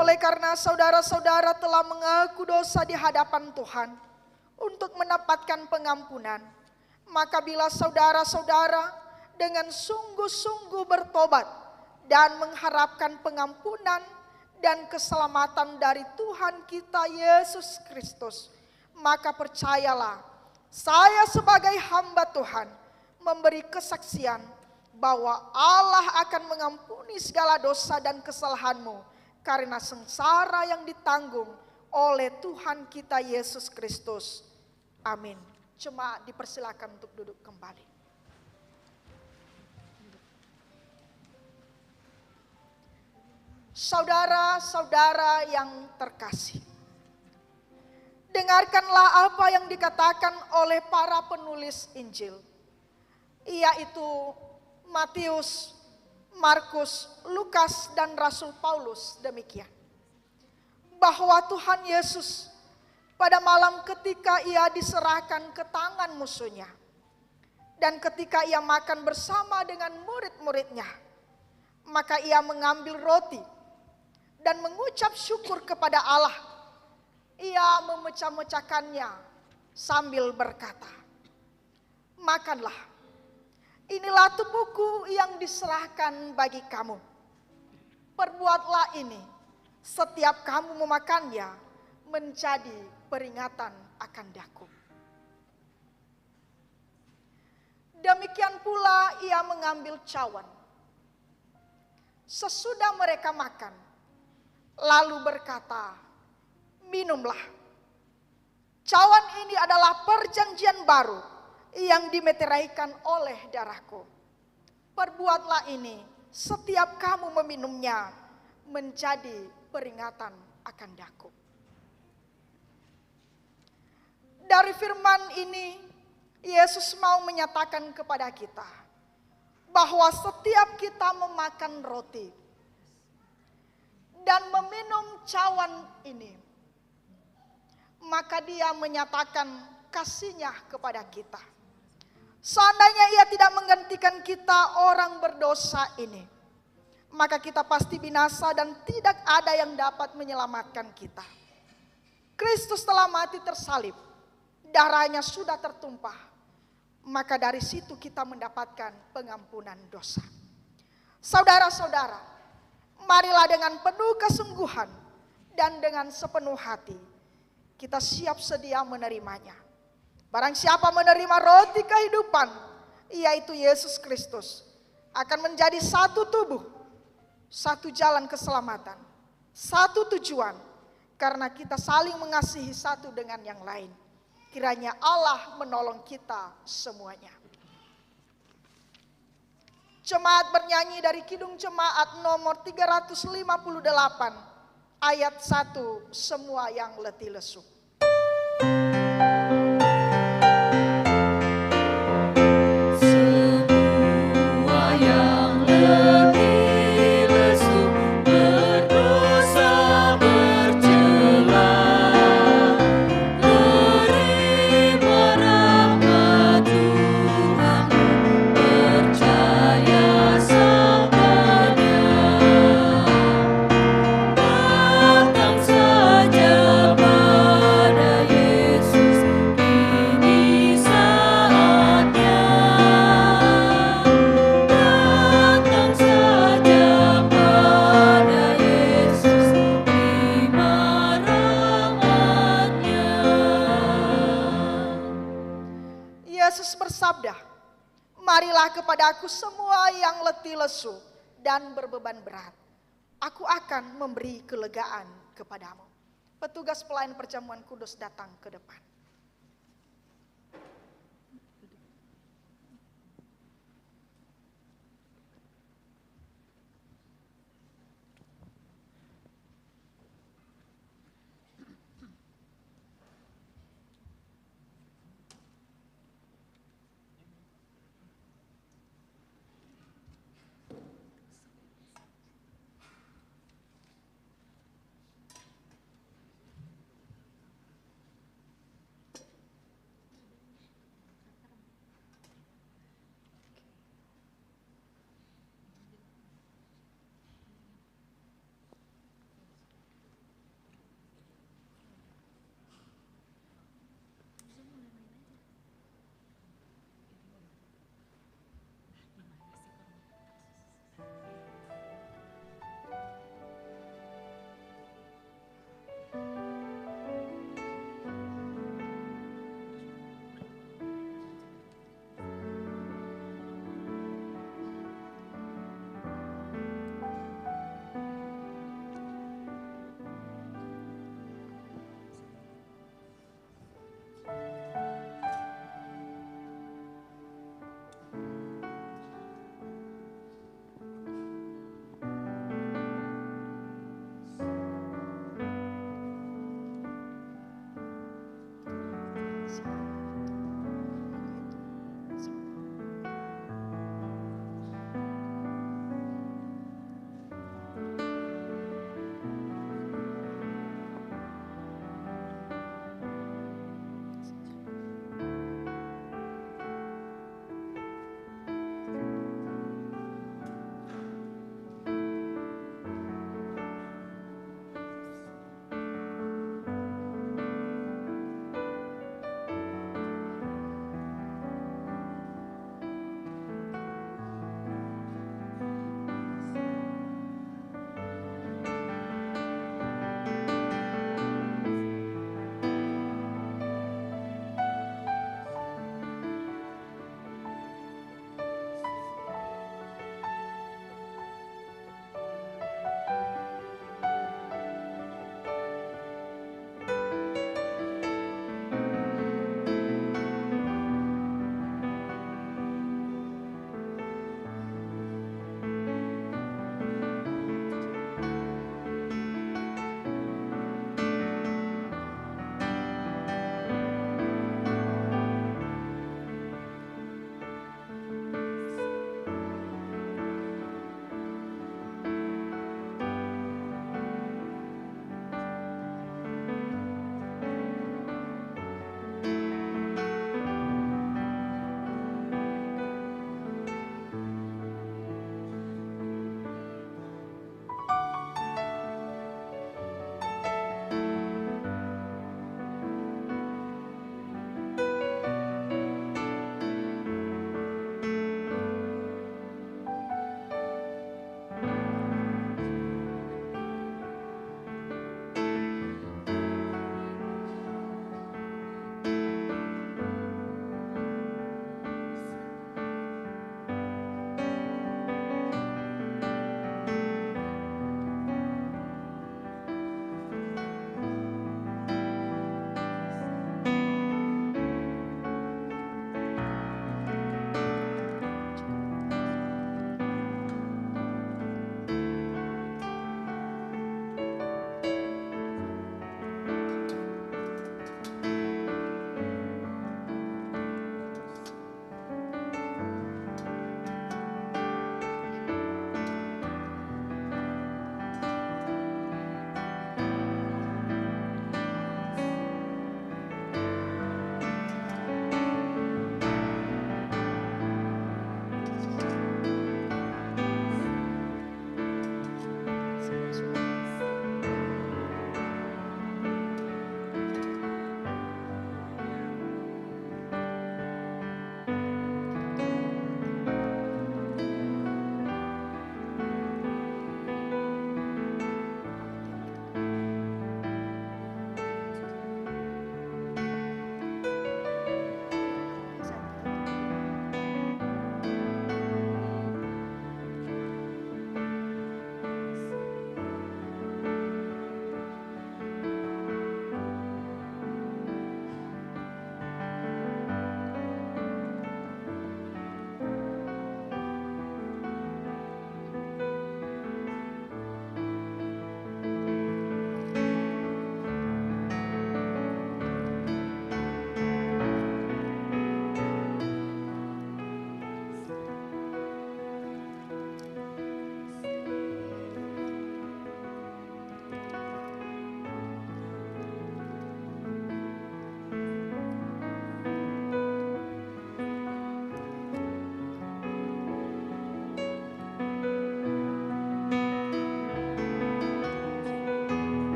Oleh karena saudara-saudara telah mengaku dosa di hadapan Tuhan untuk mendapatkan pengampunan, maka bila saudara-saudara dengan sungguh-sungguh bertobat dan mengharapkan pengampunan dan keselamatan dari Tuhan kita Yesus Kristus, maka percayalah, saya sebagai hamba Tuhan memberi kesaksian bahwa Allah akan mengampuni segala dosa dan kesalahanmu karena sengsara yang ditanggung oleh Tuhan kita Yesus Kristus. Amin. Jemaat dipersilakan untuk duduk kembali. Saudara-saudara yang terkasih, dengarkanlah apa yang dikatakan oleh para penulis Injil, yaitu Matius, Markus, Lukas, dan Rasul Paulus demikian. Bahwa Tuhan Yesus pada malam ketika ia diserahkan ke tangan musuhnya, dan ketika ia makan bersama dengan murid-muridnya, maka ia mengambil roti dan mengucap syukur kepada Allah. Ia memecah-mecahkannya sambil berkata, "Makanlah. Inilah tubuhku yang diserahkan bagi kamu. Perbuatlah ini setiap kamu memakannya menjadi peringatan akan daku." Demikian pula ia mengambil cawan. Sesudah mereka makan, lalu berkata, "Minumlah. Cawan ini adalah perjanjian baru yang dimeteraikan oleh darahku. Perbuatlah ini setiap kamu meminumnya menjadi peringatan akan daku." Dari firman ini, Yesus mau menyatakan kepada kita bahwa setiap kita memakan roti dan meminum cawan ini, maka dia menyatakan kasihnya kepada kita. Seandainya ia tidak menggantikan kita orang berdosa ini, maka kita pasti binasa dan tidak ada yang dapat menyelamatkan kita. Kristus telah mati tersalib, darahnya sudah tertumpah, maka dari situ kita mendapatkan pengampunan dosa. Saudara-saudara, marilah dengan penuh kesungguhan dan dengan sepenuh hati kita siap sedia menerimanya. Barang siapa menerima roti kehidupan, yaitu Yesus Kristus, akan menjadi satu tubuh, satu jalan keselamatan, satu tujuan, karena kita saling mengasihi satu dengan yang lain. Kiranya Allah menolong kita semuanya. Jemaat bernyanyi dari Kidung Jemaat nomor 358, ayat 1, semua yang letih lesu. Yesus bersabda, "Marilah kepadaku semua yang letih lesu dan berbeban berat. Aku akan memberi kelegaan kepadamu." Petugas pelayan perjamuan kudus datang ke depan.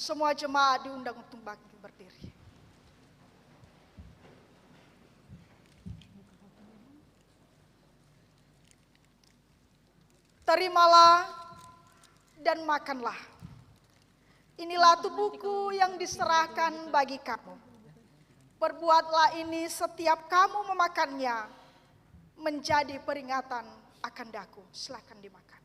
Semua jemaat diundang untuk berdiri. Terimalah dan makanlah. Inilah tubuhku yang diserahkan bagi kamu. Perbuatlah ini setiap kamu memakannya menjadi peringatan akan daku. Silakan dimakan.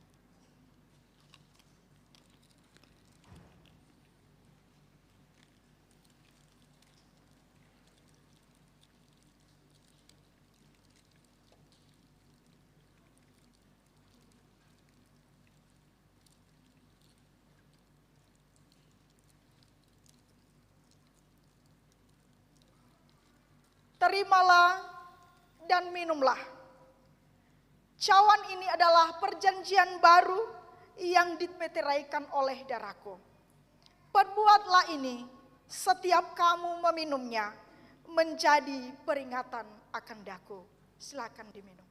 Terimalah dan minumlah. Cawan ini adalah perjanjian baru yang dimeteraikan oleh darahku. Perbuatlah ini setiap kamu meminumnya menjadi peringatan akan daku. Silakan diminum.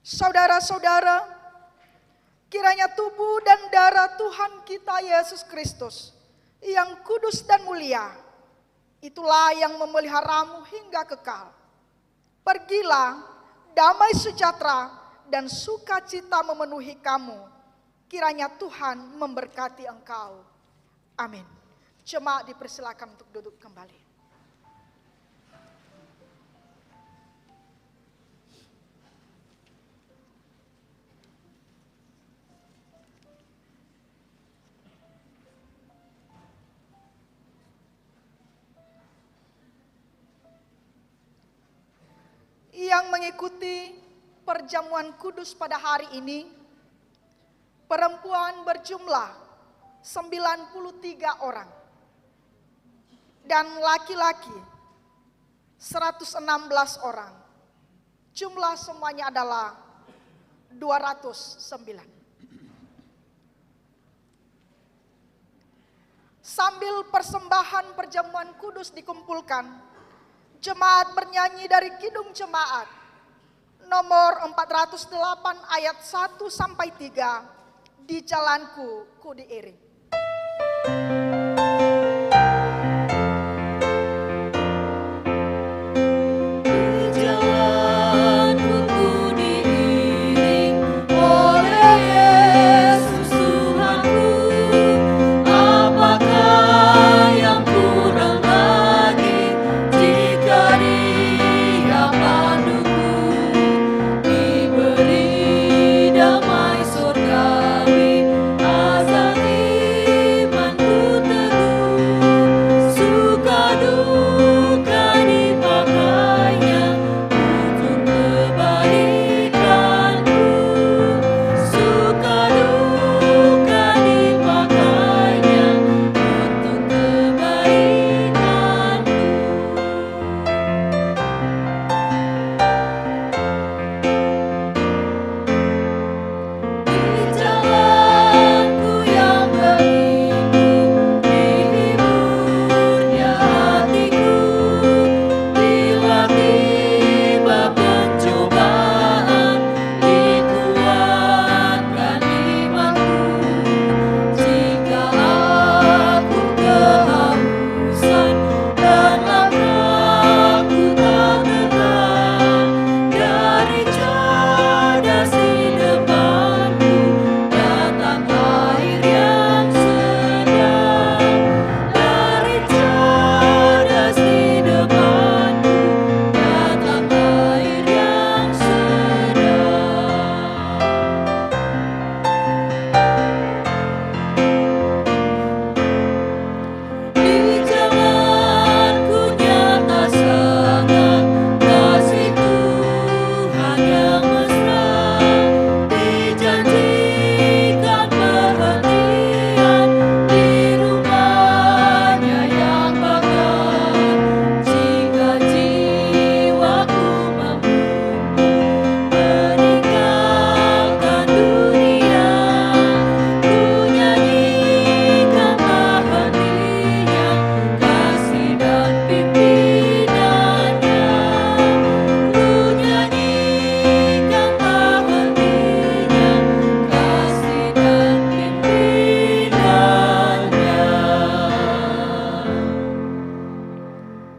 Saudara-saudara, kiranya tubuh dan darah Tuhan kita Yesus Kristus yang kudus dan mulia, itulah yang memeliharamu hingga kekal. Pergilah, damai sejahtera dan sukacita memenuhi kamu. Kiranya Tuhan memberkati engkau. Amin. Jemaat dipersilakan untuk duduk kembali. Yang mengikuti perjamuan kudus pada hari ini, perempuan berjumlah 93 orang dan laki-laki 116 orang. Jumlah semuanya adalah 209. Sambil persembahan perjamuan kudus dikumpulkan, jemaat bernyanyi dari Kidung Jemaat nomor 408 ayat 1 sampai 3, Di Jalanku Ku Diiring. Apakah yang kurang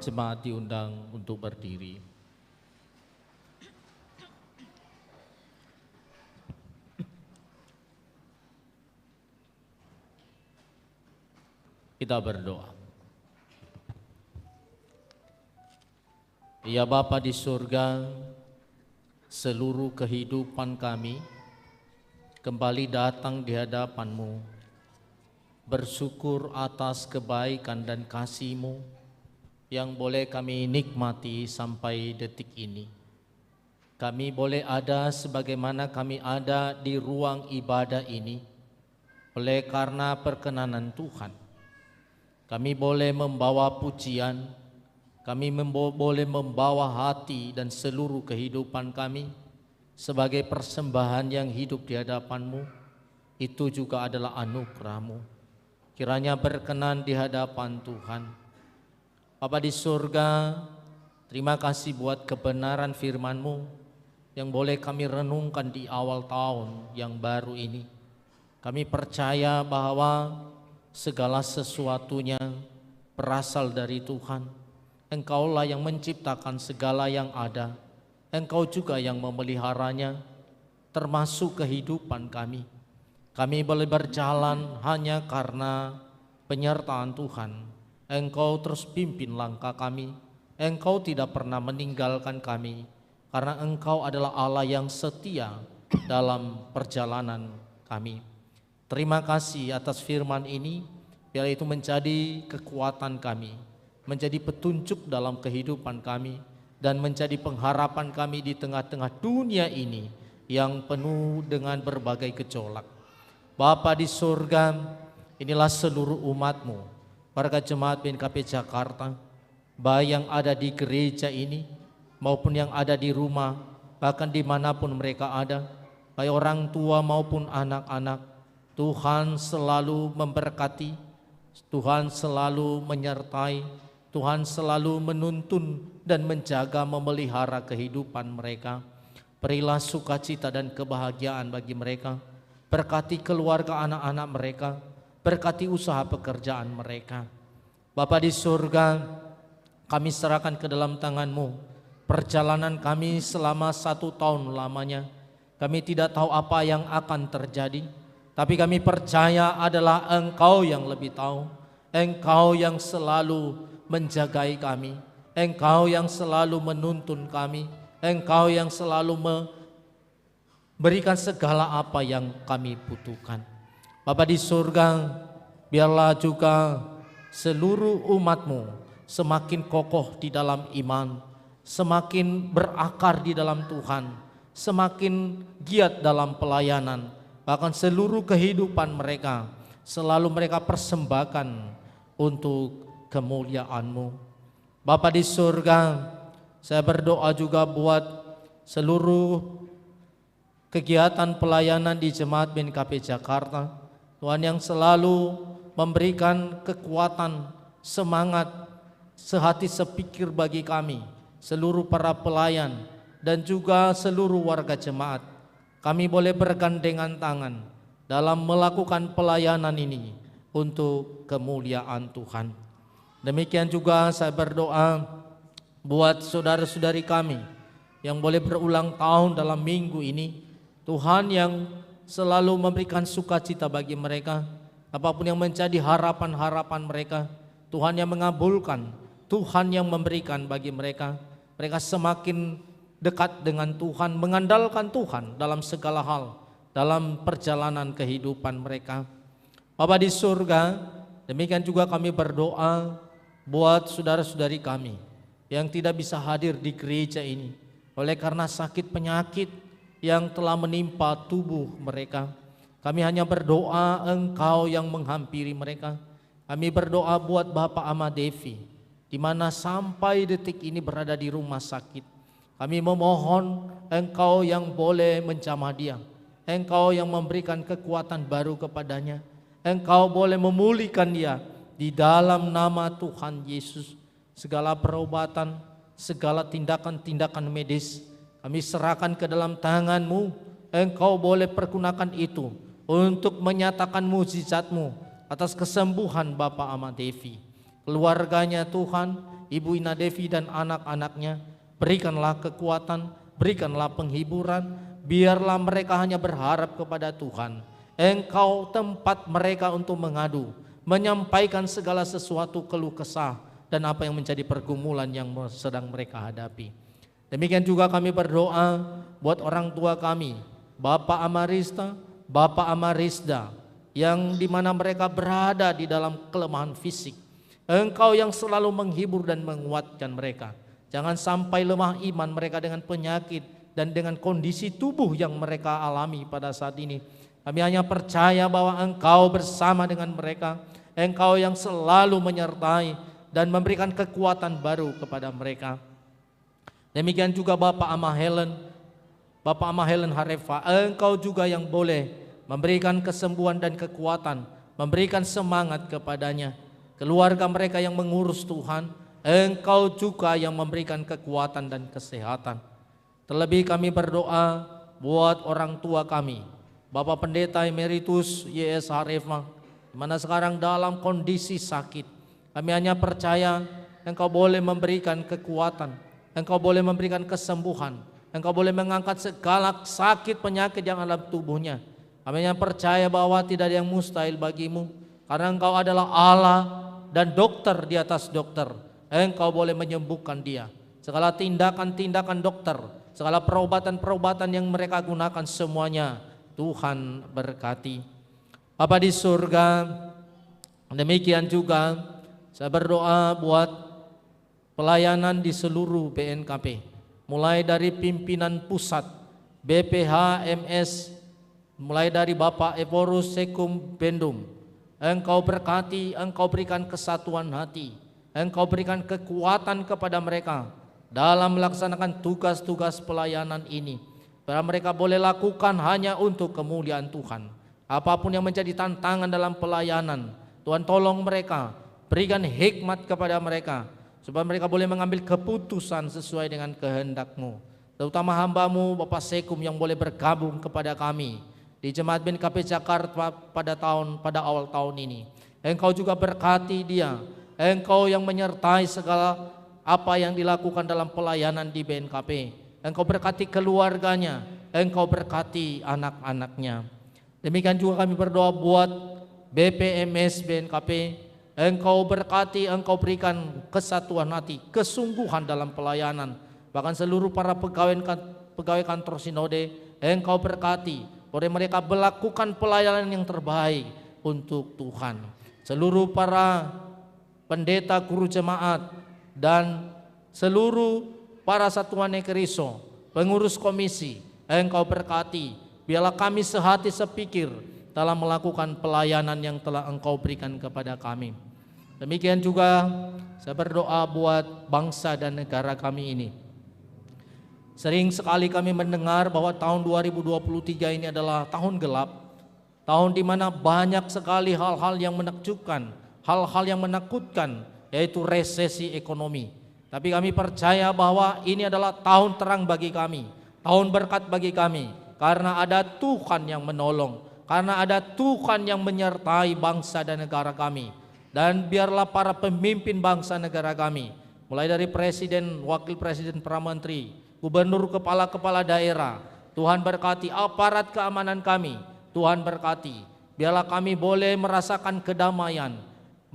Jemaat diundang untuk berdiri. Kita berdoa. Ya Bapa di surga, seluruh kehidupan kami kembali datang di hadapan-Mu, bersyukur atas kebaikan dan kasih-Mu yang boleh kami nikmati sampai detik ini. Kami boleh ada sebagaimana kami ada di ruang ibadah ini oleh karena perkenanan Tuhan. Kami boleh membawa pujian, kami boleh membawa hati dan seluruh kehidupan kami sebagai persembahan yang hidup di hadapan-Mu. Itu juga adalah anugerah-Mu. Kiranya berkenan di hadapan Tuhan. Bapa di surga, terima kasih buat kebenaran firman-Mu yang boleh kami renungkan di awal tahun yang baru ini. Kami percaya bahwa segala sesuatunya berasal dari Tuhan. Engkaulah yang menciptakan segala yang ada. Engkau juga yang memeliharanya, termasuk kehidupan kami. Kami boleh berjalan hanya karena penyertaan Tuhan. Engkau terus pimpin langkah kami. Engkau tidak pernah meninggalkan kami, karena Engkau adalah Allah yang setia dalam perjalanan kami. Terima kasih atas firman ini, biar itu menjadi kekuatan kami, menjadi petunjuk dalam kehidupan kami, dan menjadi pengharapan kami di tengah-tengah dunia ini yang penuh dengan berbagai gejolak. Bapa di surga, inilah seluruh umat-Mu, warga jemaat BNKP Jakarta, baik yang ada di gereja ini maupun yang ada di rumah, bahkan dimanapun mereka ada, baik orang tua maupun anak-anak. Tuhan selalu memberkati, Tuhan selalu menyertai, Tuhan selalu menuntun dan menjaga memelihara kehidupan mereka. Berilah sukacita dan kebahagiaan bagi mereka. Berkati keluarga anak-anak mereka, berkati usaha pekerjaan mereka. Bapa di surga, kami serahkan ke dalam tangan-Mu perjalanan kami selama 1 tahun lamanya. Kami tidak tahu apa yang akan terjadi, tapi kami percaya adalah Engkau yang lebih tahu. Engkau yang selalu menjagai kami, Engkau yang selalu menuntun kami, Engkau yang selalu memberikan segala apa yang kami butuhkan. Bapa di surga, biarlah juga seluruh umat-Mu semakin kokoh di dalam iman, semakin berakar di dalam Tuhan, semakin giat dalam pelayanan. Bahkan seluruh kehidupan mereka selalu mereka persembahkan untuk kemuliaan-Mu. Bapa di surga, saya berdoa juga buat seluruh kegiatan pelayanan di Jemaat BNKP Jakarta. Tuhan yang selalu memberikan kekuatan, semangat, sehati sepikir bagi kami, seluruh para pelayan dan juga seluruh warga jemaat. Kami boleh bergandengan tangan dalam melakukan pelayanan ini untuk kemuliaan Tuhan. Demikian juga saya berdoa buat saudara-saudari kami yang boleh berulang tahun dalam minggu ini. Tuhan yang selalu memberikan sukacita bagi mereka, apapun yang menjadi harapan-harapan mereka, Tuhan yang mengabulkan, Tuhan yang memberikan bagi mereka. Mereka semakin dekat dengan Tuhan, mengandalkan Tuhan dalam segala hal, dalam perjalanan kehidupan mereka. Bapa di surga, demikian juga kami berdoa buat saudara-saudari kami yang tidak bisa hadir di gereja ini oleh karena sakit penyakit yang telah menimpa tubuh mereka. Kami hanya berdoa Engkau yang menghampiri mereka. Kami berdoa buat Bapak Ahmad Devi, di mana sampai detik ini berada di rumah sakit. Kami memohon Engkau yang boleh menjamah dia, Engkau yang memberikan kekuatan baru kepadanya, Engkau boleh memulihkan dia di dalam nama Tuhan Yesus. Segala perobatan, segala tindakan-tindakan medis kami serahkan ke dalam tangan-Mu. Engkau boleh pergunakan itu untuk menyatakan mukjizat-Mu atas kesembuhan Bapak Ahmad Devi, keluarganya Tuhan, Ibu Ina Devi dan anak-anaknya. Berikanlah kekuatan, berikanlah penghiburan, biarlah mereka hanya berharap kepada Tuhan. Engkau tempat mereka untuk mengadu, menyampaikan segala sesuatu keluh kesah dan apa yang menjadi pergumulan yang sedang mereka hadapi. Demikian juga kami berdoa buat orang tua kami, Bapak Amarista, Bapak Amarisda, yang dimana mereka berada di dalam kelemahan fisik. Engkau yang selalu menghibur dan menguatkan mereka. Jangan sampai lemah iman mereka dengan penyakit dan dengan kondisi tubuh yang mereka alami pada saat ini. Kami hanya percaya bahwa Engkau bersama dengan mereka. Engkau yang selalu menyertai dan memberikan kekuatan baru kepada mereka. Demikian juga Bapak Ama Helen Harefa, Engkau juga yang boleh memberikan kesembuhan dan kekuatan, memberikan semangat kepadanya. Keluarga mereka yang mengurus Tuhan, Engkau juga yang memberikan kekuatan dan kesehatan. Terlebih kami berdoa buat orang tua kami, Bapak Pendeta Emeritus Y.S. Harefa, di mana sekarang dalam kondisi sakit. Kami hanya percaya Engkau boleh memberikan kekuatan, Engkau boleh memberikan kesembuhan, Engkau boleh mengangkat segala sakit penyakit yang ada dalam tubuhnya. Kami hanya percaya bahwa tidak ada yang mustahil bagimu, karena Engkau adalah Allah dan dokter di atas dokter. Engkau boleh menyembuhkan dia. Segala tindakan-tindakan dokter, segala perobatan-perobatan yang mereka gunakan semuanya, Tuhan berkati. Bapa di surga, demikian juga saya berdoa buat pelayanan di seluruh BNKP, mulai dari pimpinan pusat, BPH, MS, mulai dari Bapak Evorus Sekum Bendum. Engkau berkati, Engkau berikan kesatuan hati, Engkau berikan kekuatan kepada mereka dalam melaksanakan tugas-tugas pelayanan ini. Biar mereka boleh lakukan hanya untuk kemuliaan Tuhan. Apapun yang menjadi tantangan dalam pelayanan, Tuhan tolong mereka, berikan hikmat kepada mereka, supaya mereka boleh mengambil keputusan sesuai dengan kehendak-Mu. Terutama hamba-Mu Bapak Sekum yang boleh bergabung kepada kami di Jemaat BNKP Jakarta pada awal tahun ini. Engkau juga berkati dia, Engkau yang menyertai segala apa yang dilakukan dalam pelayanan di BNKP. Engkau berkati keluarganya, Engkau berkati anak-anaknya. Demikian juga kami berdoa buat BPMS BNKP. Engkau berkati, Engkau berikan kesatuan hati, kesungguhan dalam pelayanan. Bahkan seluruh para pegawai kantor sinode, Engkau berkati, boleh mereka melakukan pelayanan yang terbaik untuk Tuhan. Seluruh para pendeta, guru jemaat, dan seluruh para satuan ekeriso, pengurus komisi, Engkau berkati, biarlah kami sehati sepikir dalam melakukan pelayanan yang telah Engkau berikan kepada kami. Demikian juga saya berdoa buat bangsa dan negara kami ini. Sering sekali kami mendengar bahwa tahun 2023 ini adalah tahun gelap, tahun di mana banyak sekali hal-hal yang menakjubkan, hal-hal yang menakutkan, yaitu resesi ekonomi. Tapi kami percaya bahwa ini adalah tahun terang bagi kami, tahun berkat bagi kami, karena ada Tuhan yang menolong, karena ada Tuhan yang menyertai bangsa dan negara kami. Dan biarlah para pemimpin bangsa negara kami, mulai dari presiden, wakil presiden, para menteri, gubernur, kepala-kepala daerah, Tuhan berkati aparat keamanan kami, Tuhan berkati. Biarlah kami boleh merasakan kedamaian,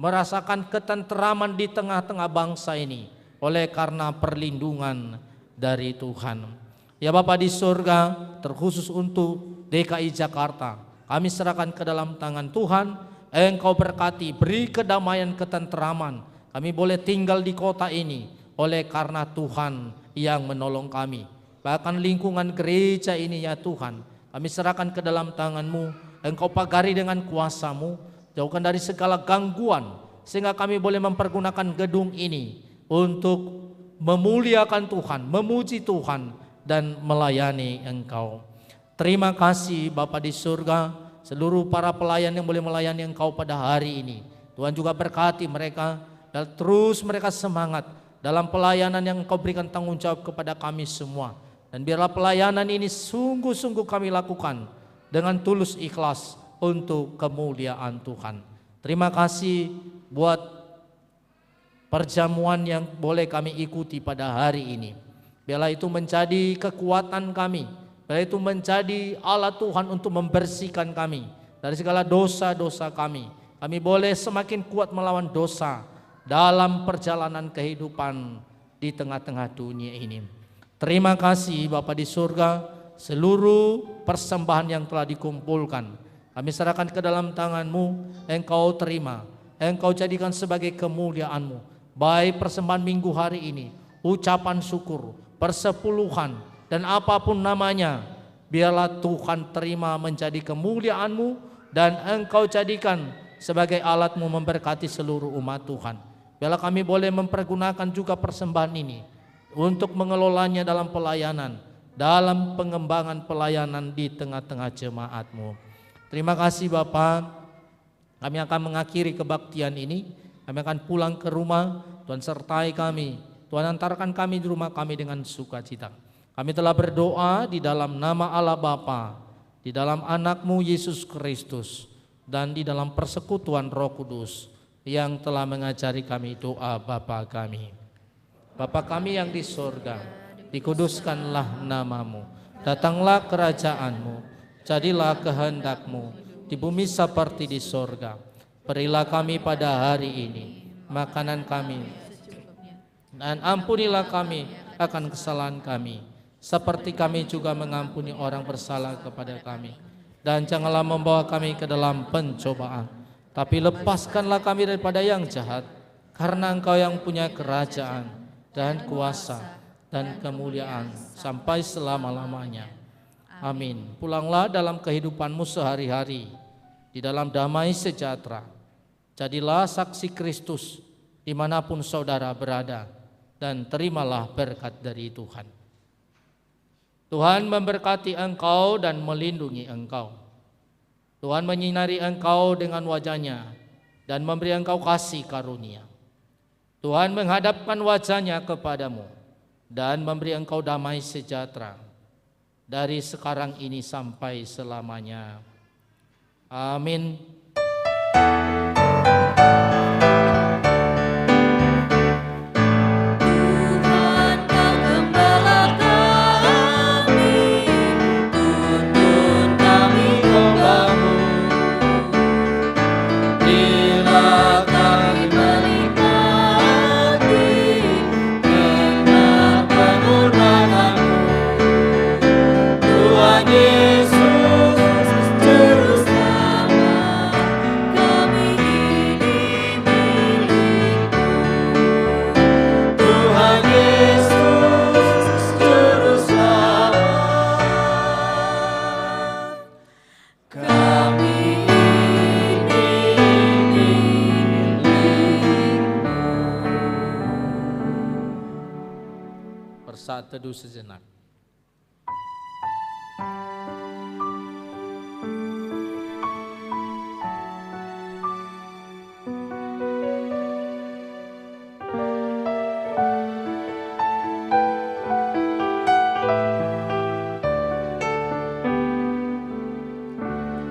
merasakan ketenteraman di tengah-tengah bangsa ini oleh karena perlindungan dari Tuhan. Ya Bapa di surga, terkhusus untuk DKI Jakarta, kami serahkan ke dalam tangan Tuhan. Engkau berkati, beri kedamaian, ketenteraman. Kami boleh tinggal di kota ini oleh karena Tuhan yang menolong kami. Bahkan lingkungan gereja ini ya Tuhan, kami serahkan ke dalam tangan-Mu. Engkau pagari dengan kuasa-Mu, jauhkan dari segala gangguan, sehingga kami boleh mempergunakan gedung ini untuk memuliakan Tuhan, memuji Tuhan, dan melayani Engkau. Terima kasih Bapa di surga, seluruh para pelayan yang boleh melayani Engkau pada hari ini. Tuhan juga berkati mereka, dan terus mereka semangat dalam pelayanan yang Engkau berikan tanggung jawab kepada kami semua. Dan biarlah pelayanan ini sungguh-sungguh kami lakukan dengan tulus ikhlas untuk kemuliaan Tuhan. Terima kasih buat perjamuan yang boleh kami ikuti pada hari ini. Biarlah itu menjadi kekuatan kami, biarlah itu menjadi alat Tuhan untuk membersihkan kami dari segala dosa-dosa kami. Kami boleh semakin kuat melawan dosa dalam perjalanan kehidupan di tengah-tengah dunia ini. Terima kasih Bapa di surga, seluruh persembahan yang telah dikumpulkan kami serahkan ke dalam tangan-Mu. Engkau terima, Engkau jadikan sebagai kemuliaan-Mu. Baik persembahan minggu hari ini, ucapan syukur, persepuluhan, dan apapun namanya, biarlah Tuhan terima menjadi kemuliaan-Mu, dan Engkau jadikan sebagai alat-Mu memberkati seluruh umat Tuhan. Biarlah kami boleh mempergunakan juga persembahan ini untuk mengelolanya dalam pelayanan, dalam pengembangan pelayanan di tengah-tengah jemaat-Mu. Terima kasih Bapa. Kami akan mengakhiri kebaktian ini. Kami akan pulang ke rumah. Tuhan sertai kami. Tuhan antarkan kami di rumah kami dengan sukacita. Kami telah berdoa di dalam nama Allah Bapa, di dalam anak-Mu Yesus Kristus, dan di dalam persekutuan Roh Kudus yang telah mengajari kami doa Bapa kami. Bapa kami yang di surga, dikuduskanlah nama-Mu, datanglah kerajaan-Mu, jadilah kehendak-Mu di bumi seperti di surga. Berilah kami pada hari ini makanan kami, dan ampunilah kami akan kesalahan kami, seperti kami juga mengampuni orang bersalah kepada kami. Dan janganlah membawa kami ke dalam pencobaan, tapi lepaskanlah kami daripada yang jahat, karena Engkau yang punya kerajaan dan kuasa dan kemuliaan sampai selama-lamanya. Amin. Pulanglah dalam kehidupanmu sehari-hari di dalam damai sejahtera. Jadilah saksi Kristus dimanapun saudara berada, dan terimalah berkat dari Tuhan. Tuhan memberkati engkau dan melindungi engkau. Tuhan menyinari engkau dengan wajah-Nya dan memberi engkau kasih karunia. Tuhan menghadapkan wajah-Nya kepadamu dan memberi engkau damai sejahtera dari sekarang ini sampai selamanya. Amin. Bersaat teduh sejenak.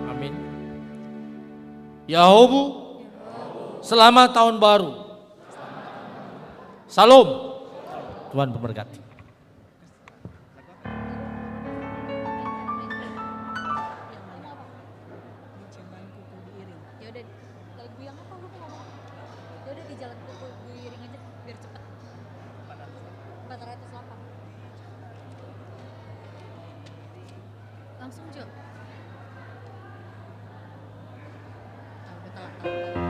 Amin. Yahubu, selamat tahun baru. Salam. Tuhan memberkati. Langsung Jo. Nah, udah telat.